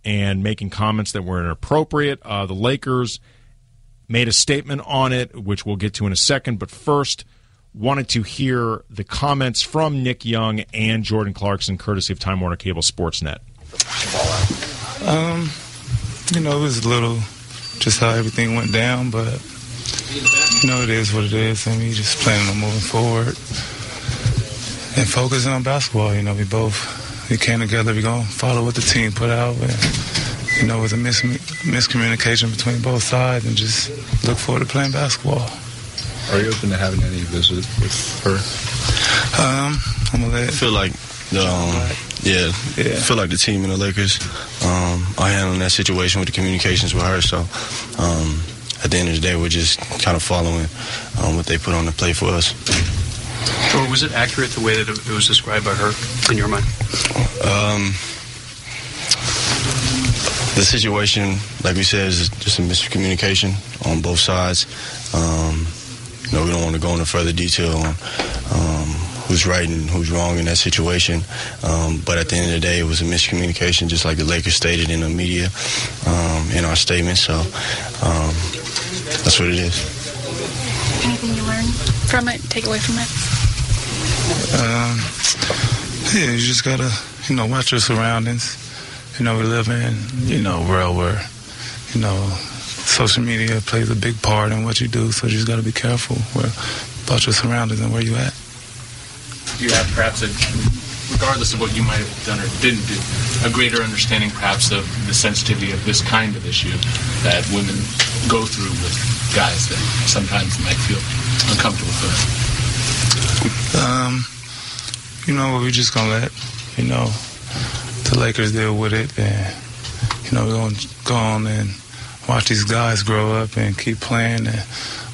and making comments that were inappropriate. The Lakers made a statement on it, which we'll get to in a second, but first wanted to hear the comments from Nick Young and Jordan Clarkson, courtesy of Time Warner Cable Sportsnet. It was a little just how everything went down, but, it is what it is, and we just planning on moving forward and focusing on basketball. We came together, we're going to follow what the team put out, and, it was a miscommunication between both sides, and just look forward to playing basketball. Are you open to having any visit with her? I'm gonna let. I feel like I feel like the team and the Lakers are handling that situation with the communications with her. So at the end of the day, we're just kind of following what they put on the plate for us. Or was it accurate the way that it was described by her in your mind? The situation, like we said, is just a miscommunication on both sides. We don't want to go into further detail on who's right and who's wrong in that situation. But at the end of the day, it was a miscommunication, just like the Lakers stated in the media, in our statement. So that's what it is. Anything you learned from it, take away from it? You just got to, watch your surroundings. We live in, a world where, social media plays a big part in what you do, so you just got to be careful about your surroundings and where you at. Do you have perhaps, regardless of what you might have done or didn't do, a greater understanding perhaps of the sensitivity of this kind of issue that women go through with guys that sometimes might feel uncomfortable with? We're just going to let, the Lakers deal with it, and, we're going to go on and watch these guys grow up and keep playing and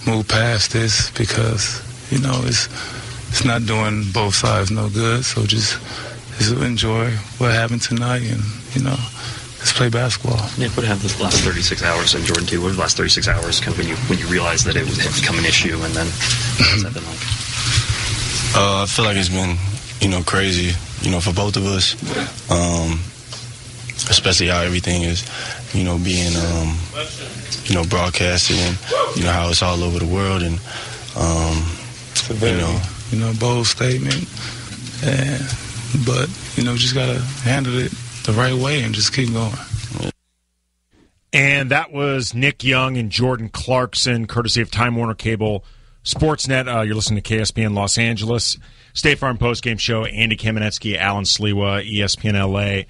move past this, because, it's not doing both sides no good. So just enjoy what happened tonight and, let's play basketball. Nick, what happened the last 36 hours, and Jordan too, what was the last 36 hours kind of when you realized that it had become an issue, and then what's that been like? I feel like it's been, crazy, for both of us, especially how everything is, being, broadcasted, and, how it's all over the world, and, it's a very, bold statement, but, just got to handle it the right way and just keep going. And that was Nick Young and Jordan Clarkson, courtesy of Time Warner Cable Sportsnet. You're listening to KSPN Los Angeles, State Farm Postgame Show. Andy Kamenetsky, Alan Sliwa, ESPN LA.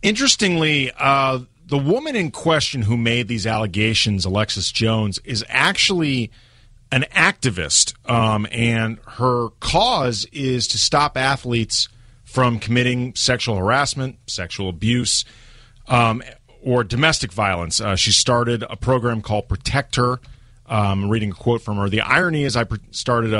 Interestingly, the woman in question who made these allegations, Alexis Jones, is actually an activist, and her cause is to stop athletes from committing sexual harassment, sexual abuse, or domestic violence. She started a program called Protect Her. I'm reading a quote from her. The irony is I created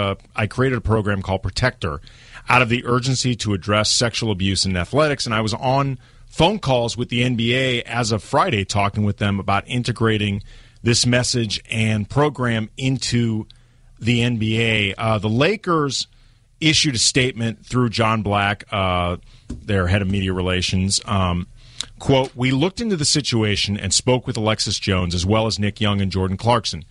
a program called Protect Her out of the urgency to address sexual abuse in athletics, and I was on phone calls with the NBA as of Friday talking with them about integrating this message and program into the NBA. The Lakers issued a statement through John Black, their head of media relations. Quote, "We looked into the situation and spoke with Alexis Jones as well as Nick Young and Jordan Clarkson.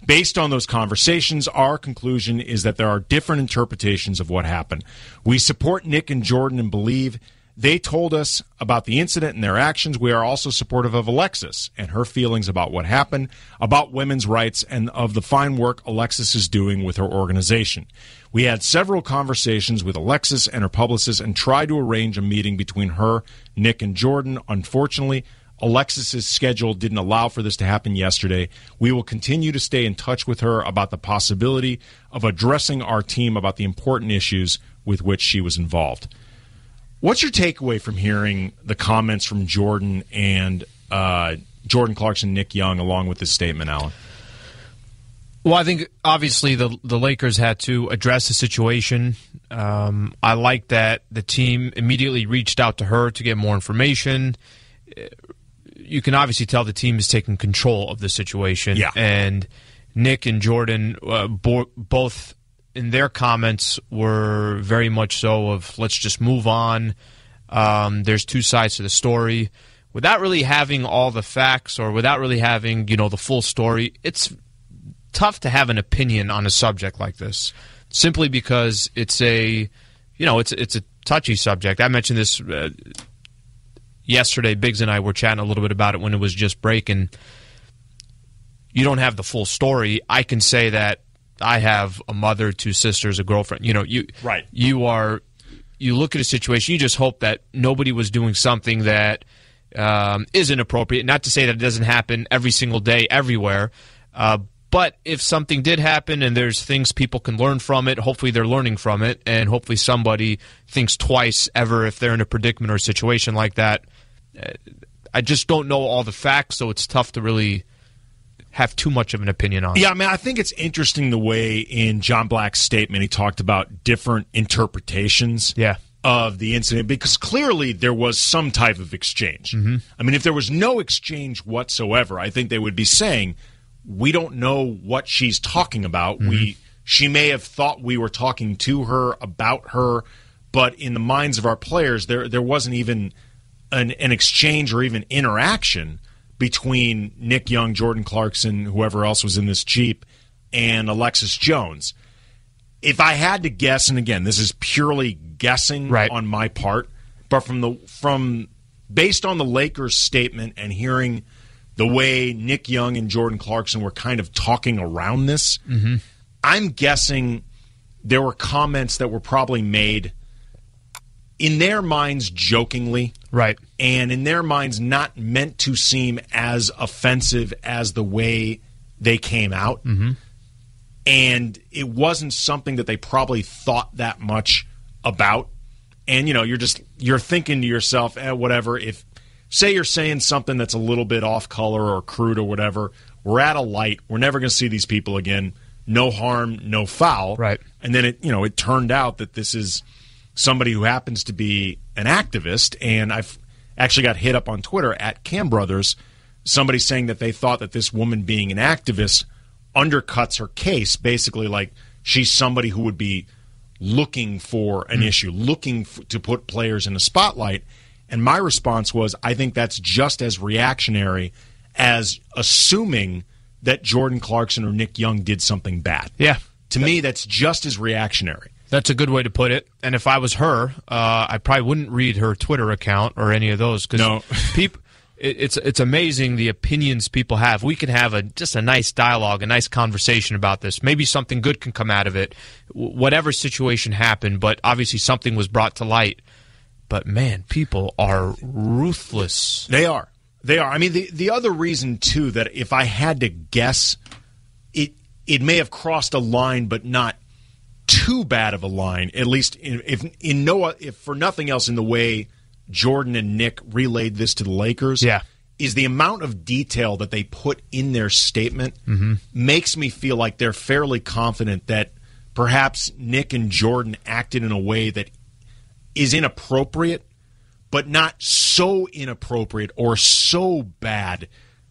Based on those conversations, our conclusion is that there are different interpretations of what happened. We support Nick and Jordan and believe they told us about the incident and their actions. We are also supportive of Alexis and her feelings about what happened, about women's rights, and of the fine work Alexis is doing with her organization. We had several conversations with Alexis and her publicist and tried to arrange a meeting between her, Nick, and Jordan. Unfortunately, Alexis's schedule didn't allow for this to happen yesterday. We will continue to stay in touch with her about the possibility of addressing our team about the important issues with which she was involved. What's your takeaway from hearing the comments from Jordan and Jordan Clarkson, Nick Young, along with this statement, Alan? Well, I think obviously the Lakers had to address the situation. I like that the team immediately reached out to her to get more information. You can obviously tell the team is taking control of the situation. Yeah. And Nick and Jordan, both in their comments, were very much so of let's just move on. There's two sides to the story. Without really having all the facts or without really having, the full story, it's tough to have an opinion on a subject like this, simply because it's a touchy subject. I mentioned this yesterday. Biggs and I were chatting a little bit about it when it was just breaking. You don't have the full story. I can say that I have a mother, 2 sisters, a girlfriend. Right. You look at a situation. You just hope that nobody was doing something that is inappropriate. Not to say that it doesn't happen every single day, everywhere. But if something did happen and there's things people can learn from it, hopefully they're learning from it, and hopefully somebody thinks twice ever if they're in a predicament or a situation like that. I just don't know all the facts, so it's tough to really have too much of an opinion on it. Yeah, I think it's interesting the way in John Black's statement he talked about different interpretations of the incident, because clearly there was some type of exchange. Mm-hmm. If there was no exchange whatsoever, I think they would be saying, we don't know what she's talking about. Mm-hmm. She may have thought we were talking to her, about her, but in the minds of our players, there wasn't even an exchange or even interaction between Nick Young, Jordan Clarkson, whoever else was in this Jeep, and Alexis Jones. If I had to guess, and again, this is purely guessing on my part, but based on the Lakers' statement and hearing the way Nick Young and Jordan Clarkson were kind of talking around this, mm-hmm. I'm guessing there were comments that were probably made in their minds jokingly, and in their minds not meant to seem as offensive as the way they came out. Mm-hmm. And it wasn't something that they probably thought that much about. And, you're thinking to yourself, whatever, if, say you're saying something that's a little bit off color or crude or whatever, we're at a light, we're never going to see these people again, no harm, no foul. Right. And then it turned out that this is somebody who happens to be an activist, and I've actually got hit up on Twitter at Cam Brothers, somebody saying that they thought that this woman being an activist undercuts her case, basically like she's somebody who would be looking for an issue, looking to put players in the spotlight. And my response was, I think that's just as reactionary as assuming that Jordan Clarkson or Nick Young did something bad. Yeah. To me, that's just as reactionary. That's a good way to put it. And if I was her, I probably wouldn't read her Twitter account or any of those. No. It's amazing the opinions people have. We can have just a nice dialogue, a nice conversation about this. Maybe something good can come out of it. Whatever situation happened, but obviously something was brought to light. But, man, people are ruthless. They are. The other reason, too, that if I had to guess, it may have crossed a line, but not too bad of a line, at least if for nothing else in the way Jordan and Nick relayed this to the Lakers, is the amount of detail that they put in their statement makes me feel like they're fairly confident that perhaps Nick and Jordan acted in a way that is inappropriate, but not so inappropriate or so bad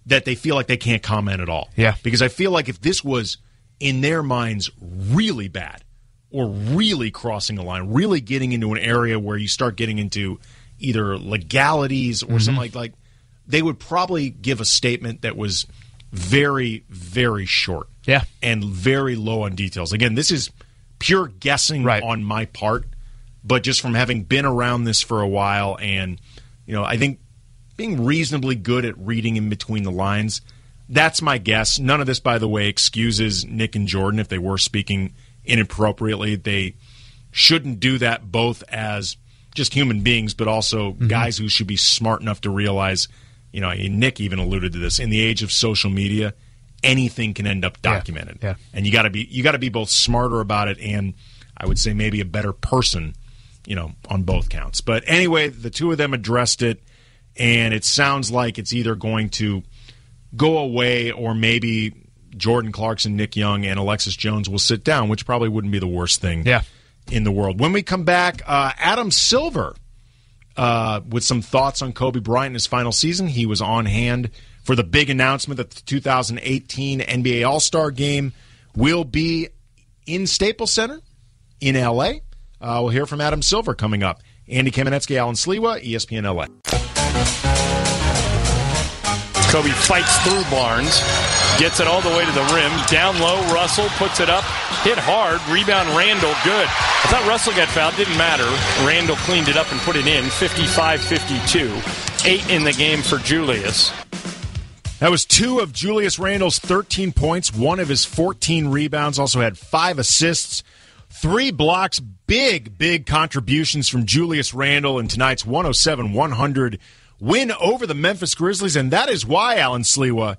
that they feel like they can't comment at all. Yeah. Because I feel like if this was, in their minds, really bad or really crossing a line, really getting into an area where you start getting into either legalities or something like they would probably give a statement that was very, very short. Yeah. And very low on details. Again, this is pure guessing on my part, but just from having been around this for a while and, I think being reasonably good at reading in between the lines, that's my guess. None of this, by the way, excuses Nick and Jordan if they were speaking inappropriately. They shouldn't do that both as just human beings, but also guys who should be smart enough to realize Nick even alluded to this, in the age of social media, anything can end up documented. Yeah. And you got to be both smarter about it and I would say maybe a better person, on both counts. But anyway, the two of them addressed it, and it sounds like it's either going to go away or maybe Jordan Clarkson, Nick Young, and Alexis Jones will sit down, which probably wouldn't be the worst thing in the world. When we come back, Adam Silver with some thoughts on Kobe Bryant in his final season. He was on hand for the big announcement that the 2018 NBA All-Star Game will be in Staples Center in L.A. We'll hear from Adam Silver coming up. Andy Kamenetsky, Alan Sliwa, ESPN LA. Kobe fights through Barnes, gets it all the way to the rim. Down low, Russell puts it up, hit hard, rebound Randall, good. I thought Russell got fouled, didn't matter. Randall cleaned it up and put it in, 55-52. 8 in the game for Julius. That was 2 of Julius Randle's 13 points, 1 of his 14 rebounds, also had 5 assists, 3 blocks, big contributions from Julius Randle in tonight's 107-100 win over the Memphis Grizzlies, and that is why, Alan Sliwa,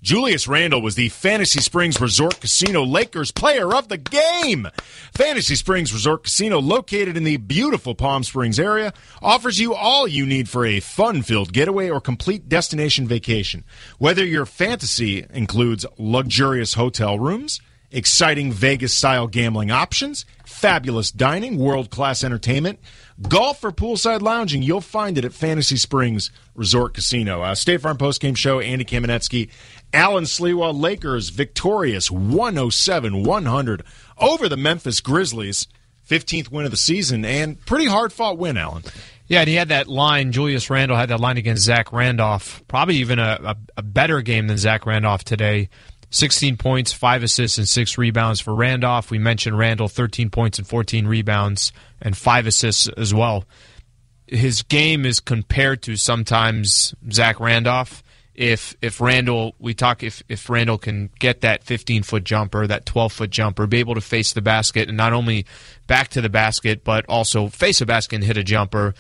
Julius Randle was the Fantasy Springs Resort Casino Lakers Player of the Game. Fantasy Springs Resort Casino, located in the beautiful Palm Springs area, offers you all you need for a fun-filled getaway or complete destination vacation. Whether your fantasy includes luxurious hotel rooms, exciting Vegas-style gambling options, fabulous dining, world-class entertainment, golf, or poolside lounging, you'll find it at Fantasy Springs Resort Casino. State Farm Postgame Show, Andy Kamenetsky, Alan Sliwa. Lakers victorious 107-100 over the Memphis Grizzlies. 15th win of the season, and pretty hard-fought win, Alan. Yeah, and he had that line, Julius Randle had that line against Zach Randolph, probably even a better game than Zach Randolph today. 16 points, 5 assists, and 6 rebounds for Randolph. We mentioned Randle, 13 points and 14 rebounds, and 5 assists as well. His game is compared to sometimes Zach Randolph. If Randle can get that 15-foot jumper, that 12-foot jumper, be able to face the basket, and not only back to the basket, but also face a basket and hit a jumper.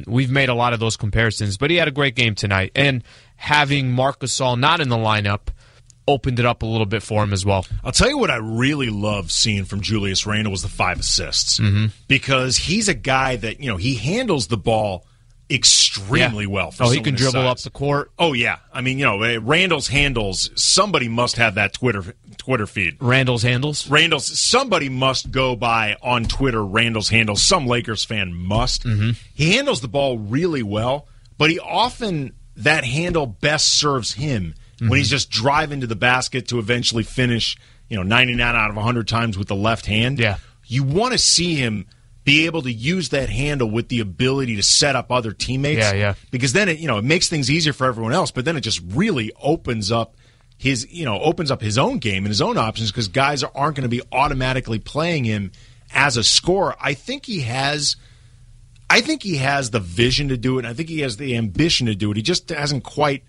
We've made a lot of those comparisons, but he had a great game tonight. And having Marc Gasol not in the lineup opened it up a little bit for him as well. I'll tell you what I really love seeing from Julius Randle was the 5 assists. Because he's a guy that, he handles the ball extremely well. He can dribble up the court. Oh, yeah. I mean, Randle's handles, somebody must have that Twitter feed. Randle's handles? Somebody must go by on Twitter Randle's handles. Some Lakers fan must. He handles the ball really well, but he often, that handle best serves him when he's just driving to the basket to eventually finish, 99 out of 100 times with the left hand. Yeah. You want to see him be able to use that handle with the ability to set up other teammates. Yeah. Because then it makes things easier for everyone else, but then it just really opens up his own game and his own options because guys aren't going to be automatically playing him as a scorer. I think he has the vision to do it, and I think he has the ambition to do it. He just hasn't quite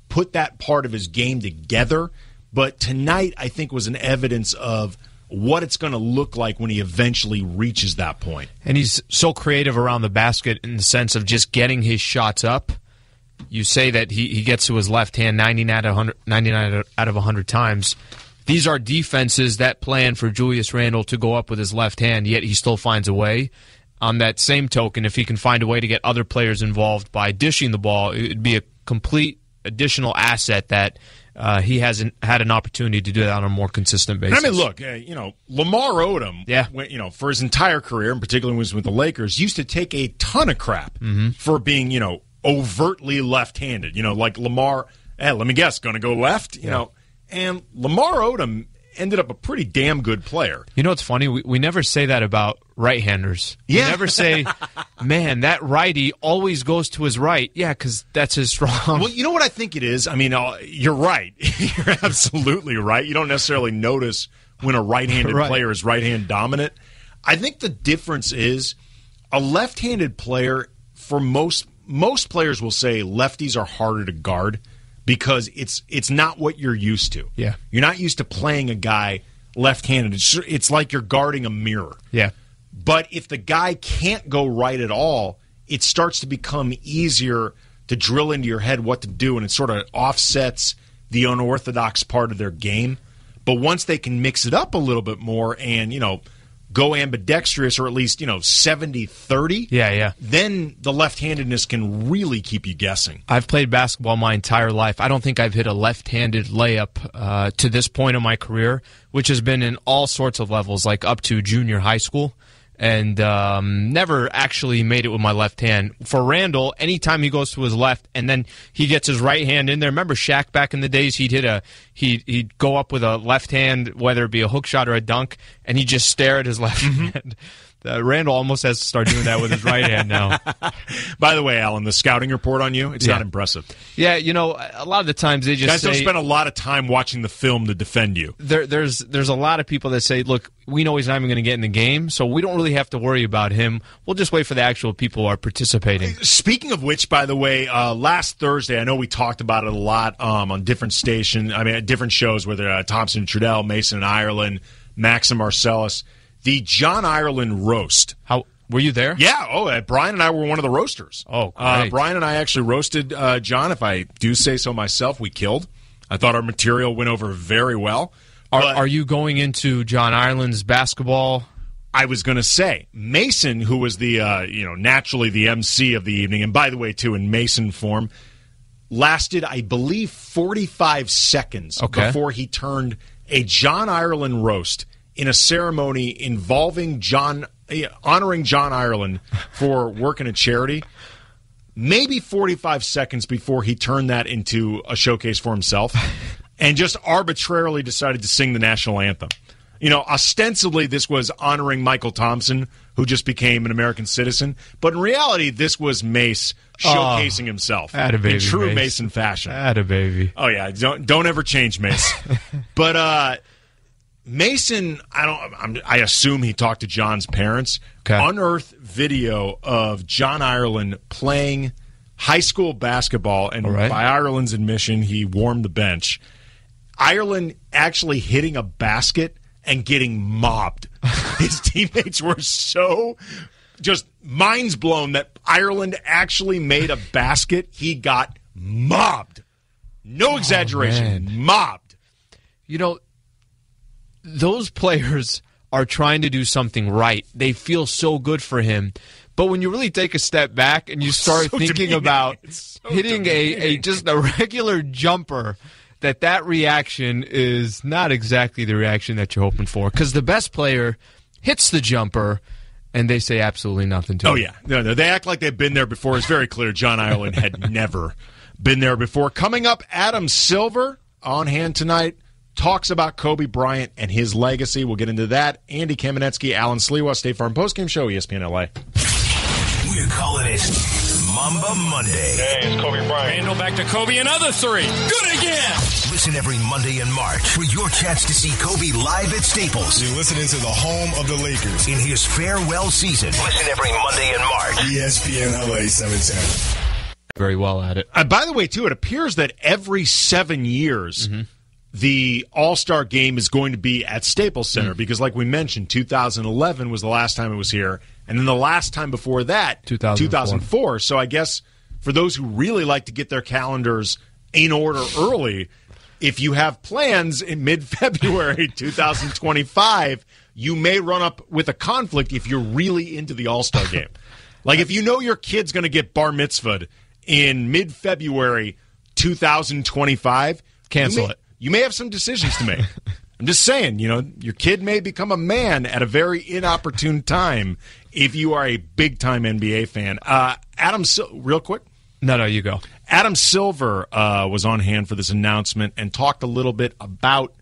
put that part of his game together, but tonight I think was an evidence of what it's going to look like when he eventually reaches that point. And he's so creative around the basket in the sense of just getting his shots up. You say that he gets to his left hand 99 out of 100 times. These are defenses that plan for Julius Randle to go up with his left hand, yet he still finds a way. On that same token, if he can find a way to get other players involved by dishing the ball, it would be a complete additional asset that he hasn't had an opportunity to do that on a more consistent basis. And I mean, look, Lamar Odom, for his entire career, and particularly when he was with the Lakers, used to take a ton of crap for being, overtly left-handed. Like Lamar, let me guess, going to go left? And Lamar Odom ended up a pretty damn good player. It's funny? We never say that about right-handers. Yeah. We never say, man, that righty always goes to his right. Yeah, because that's his strong. Well, you know what I think it is? I mean, you're right. You're absolutely right. You don't necessarily notice when a right-handed player is right-hand dominant. I think the difference is a left-handed player, for most players will say lefties are harder to guard because it's not what you're used to. Yeah. You're not used to playing a guy left-handed. It's like you're guarding a mirror. Yeah. But if the guy can't go right at all, it starts to become easier to drill into your head what to do, and it sort of offsets the unorthodox part of their game. But once they can mix it up a little bit more and, go ambidextrous, or at least, 70-30, then the left-handedness can really keep you guessing. I've played basketball my entire life. I don't think I've hit a left-handed layup to this point in my career, which has been in all sorts of levels, like up to junior high school, and never actually made it with my left hand. For Randall, anytime he goes to his left and then he gets his right hand in there, remember Shaq back in the days, he'd go up with a left hand, whether it be a hook shot or a dunk, and he'd just stare at his left hand. Randall almost has to start doing that with his right hand now. By the way, Alan, the scouting report on you, it's not impressive. Yeah, a lot of the times they just guys don't spend a lot of time watching the film to defend you. There's a lot of people that say, look, we know he's not even going to get in the game, so we don't really have to worry about him. We'll just wait for the actual people who are participating. Speaking of which, by the way, last Thursday, I know we talked about it a lot on different stations, different shows, whether Thompson and Trudell, Mason and Ireland, Max and Marcellus. The John Ireland roast. How were you there? Yeah. Brian and I were one of the roasters. Oh, great. Brian and I actually roasted John. If I do say so myself, we killed. I thought our material went over very well. Are you going into John Ireland's basketball? I was going to say Mason, who was the naturally the MC of the evening, and by the way, too, in Mason form, lasted, I believe, 45 seconds before he turned a John Ireland roast in a ceremony involving honoring John Ireland for working a charity. Maybe 45 seconds before he turned that into a showcase for himself and just arbitrarily decided to sing the national anthem. Ostensibly this was honoring Michael Thompson, who just became an American citizen. But in reality, this was Mace showcasing himself in true Mason fashion. Attababy. Oh, yeah. Don't ever change, Mace. But Mason, I assume he talked to John's parents. Unearthed video of John Ireland playing high school basketball, and by Ireland's admission, he warmed the bench. Ireland actually hitting a basket and getting mobbed. His teammates were so just minds blown that Ireland actually made a basket. He got mobbed. No exaggeration. Mobbed. Those players are trying to do something right. They feel so good for him. But when you really take a step back and you start thinking about hitting just a regular jumper, that reaction is not exactly the reaction that you're hoping for. Because the best player hits the jumper, and they say absolutely nothing to it. Oh, yeah. No, they act like they've been there before. It's very clear John Ireland had never been there before. Coming up, Adam Silver on hand tonight. Talks about Kobe Bryant and his legacy. We'll get into that. Andy Kamenetsky, Alan Sliwa, State Farm Postgame Show, ESPN LA. We're calling it Mamba Monday. Hey, it's Kobe Bryant. Randall back to Kobe, another three. Good again. Listen every Monday in March for your chance to see Kobe live at Staples. You're listening to the home of the Lakers. In his farewell season. Listen every Monday in March. ESPN LA 710. Very well at it. By the way, too, it appears that every 7 years, the All-Star Game is going to be at Staples Center because, like we mentioned, 2011 was the last time it was here, and then the last time before that, 2004. So I guess for those who really like to get their calendars in order early, if you have plans in mid-February 2025, you may run up with a conflict if you're really into the All-Star Game. Like if you know your kid's going to get bar mitzvahed in mid-February 2025, cancel it. You may have some decisions to make. I'm just saying, your kid may become a man at a very inopportune time if you are a big-time NBA fan. Adam, real quick. No, you go. Adam Silver was on hand for this announcement and talked a little bit about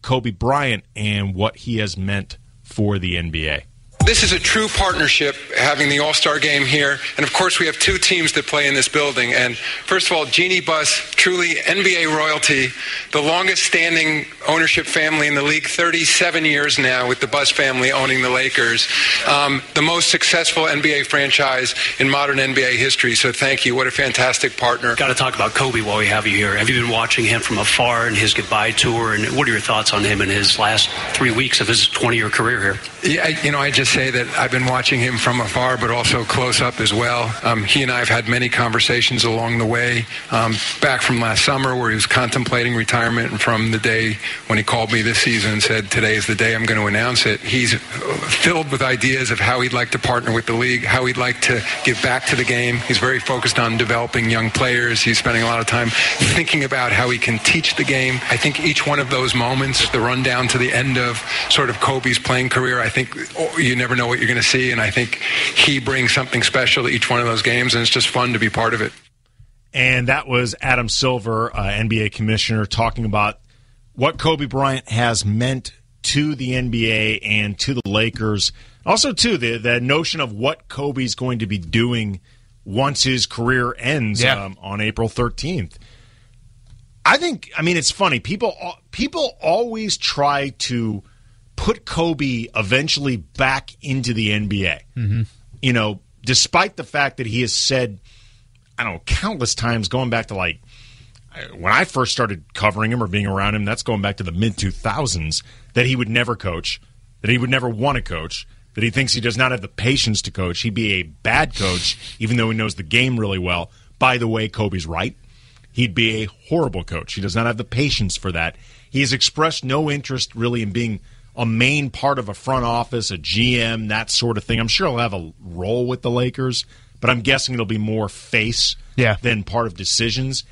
Kobe Bryant and what he has meant for the NBA. This is a true partnership, having the All-Star Game here. And, of course, we have two teams that play in this building. And, first of all, Jeannie Buss, truly NBA royalty, the longest-standing ownership family in the league, 37 years now with the Buss family owning the Lakers. The most successful NBA franchise in modern NBA history. So thank you. What a fantastic partner. Got to talk about Kobe while we have you here. Have you been watching him from afar in his goodbye tour? And what are your thoughts on him in his last 3 weeks of his 20-year career here? Yeah, I just say that I've been watching him from afar, but also close up as well. He and I have had many conversations along the way, back from last summer where he was contemplating retirement, and from the day when he called me this season and said, today is the day I'm going to announce it. He's filled with ideas of how he'd like to partner with the league, how he'd like to give back to the game. He's very focused on developing young players. He's spending a lot of time thinking about how he can teach the game. I think each one of those moments, the rundown to the end of sort of Kobe's playing career, I think you never know what you're going to see, and I think he brings something special to each one of those games, and it's just fun to be part of it. And that was Adam Silver, NBA commissioner, talking about what Kobe Bryant has meant to the NBA and to the Lakers. Also, too, the notion of what Kobe's going to be doing once his career ends on April 13th. I mean, it's funny. People always try to put Kobe eventually back into the NBA. Mm-hmm. You know, despite the fact that he has said, I don't know, countless times going back to like when I first started covering him or being around him, that's going back to the mid-2000s, that he would never coach, that he would never want to coach, that he thinks he does not have the patience to coach. He'd be a bad coach, even though he knows the game really well. By the way, Kobe's right. He'd be a horrible coach. He does not have the patience for that. He has expressed no interest really in being a main part of a front office, a GM, that sort of thing. I'm sure he'll have a role with the Lakers, but I'm guessing it'll be more face than part of decisions.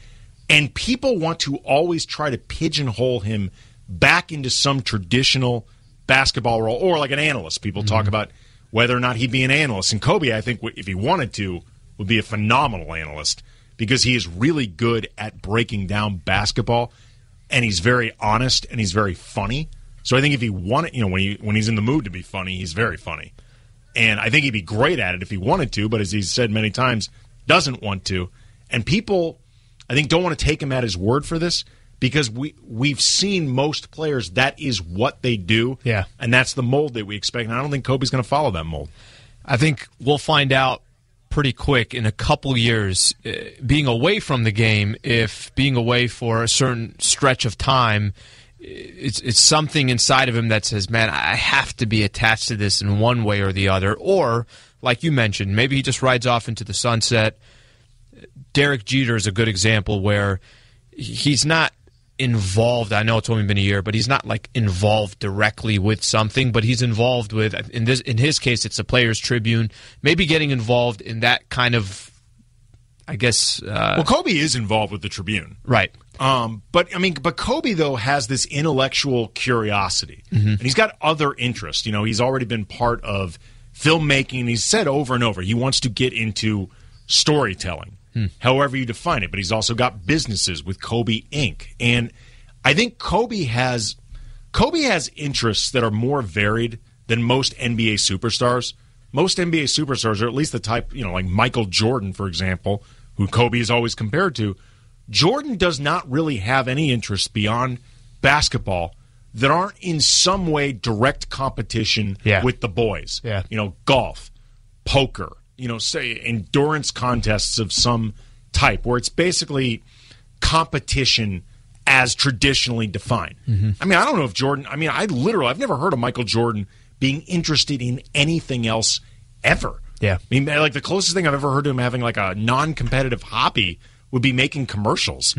And people want to always try to pigeonhole him back into some traditional basketball role, or like an analyst. People talk about whether or not he'd be an analyst. And Kobe, I think, if he wanted to, would be a phenomenal analyst because he is really good at breaking down basketball, and he's very honest, and he's very funny. So I think if he wanted, when he's in the mood to be funny, he's very funny. And I think he'd be great at it if he wanted to, but as he's said many times, doesn't want to. And people, I think, don't want to take him at his word for this because we've seen most players, that is what they do. Yeah. And that's the mold that we expect. And I don't think Kobe's going to follow that mold. I think we'll find out pretty quick in a couple years, being away from the game, if being away for a certain stretch of time, it's something inside of him that says, man, I have to be attached to this in one way or the other. Or, like you mentioned, maybe he just rides off into the sunset. Derek Jeter is a good example where he's not involved. I know it's only been a year, but he's not like involved directly with something, but he's involved with, in his case, it's the Players Tribune, maybe getting involved in that kind of, I guess. Well, Kobe is involved with the Tribune. Right. But Kobe, though, has this intellectual curiosity, and he's got other interests. He's already been part of filmmaking. He's said over and over he wants to get into storytelling, however you define it. But he's also got businesses with Kobe Inc. And I think Kobe has interests that are more varied than most NBA superstars. Most NBA superstars, or at least the type, like Michael Jordan, for example, who Kobe is always compared to. Jordan does not really have any interests beyond basketball that aren't in some way direct competition with the boys. Yeah. Golf, poker, say endurance contests of some type where it's basically competition as traditionally defined. I mean, I don't know if Jordan, I've never heard of Michael Jordan being interested in anything else ever. Yeah. I mean, like the closest thing I've ever heard of him having like a non-competitive hobby would be making commercials.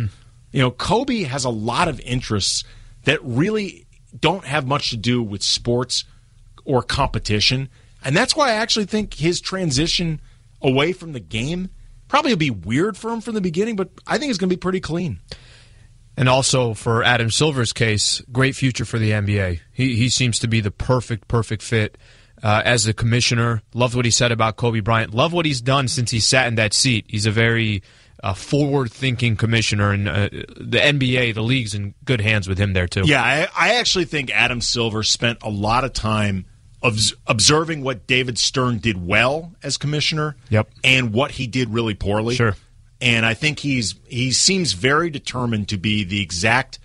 Kobe has a lot of interests that really don't have much to do with sports or competition. And that's why I actually think his transition away from the game probably will be weird for him from the beginning, but I think it's going to be pretty clean. And also for Adam Silver's case, great future for the NBA. He seems to be the perfect fit as a commissioner. Loved what he said about Kobe Bryant. Love what he's done since he sat in that seat. He's a very forward-thinking commissioner, and the NBA, the league's in good hands with him there, too. Yeah, I actually think Adam Silver spent a lot of time observing what David Stern did well as commissioner and what he did really poorly. Sure. And I think he seems very determined to be the exact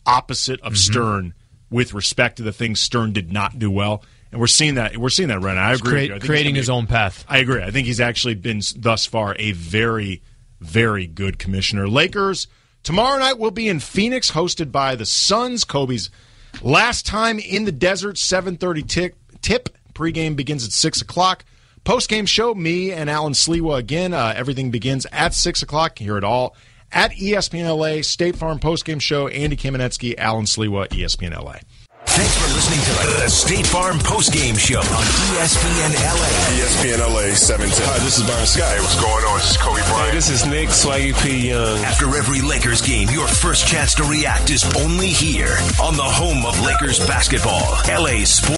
opposite of Stern with respect to the things Stern did not do well. And we're seeing that right now. I agree with you. Creating his own path. I agree. I think he's actually been thus far a very, very good commissioner. Lakers tomorrow night will be in Phoenix, hosted by the Suns. Kobe's last time in the desert, 7:30 tip Pregame begins at 6 o'clock. Postgame show, me and Alan Sliwa again. Everything begins at 6 o'clock. Hear it all at ESPN LA. State Farm Postgame show. Andy Kamenetsky, Alan Sliwa, ESPN LA. Thanks for listening to the State Farm Postgame Show on ESPN LA. ESPN LA 710. Hi, this is Byron Scott. Hey, what's going on? This is Kobe Bryant. Hey, this is Nick Swaggy P. Young. After every Lakers game, your first chance to react is only here on the home of Lakers basketball, LA Sports.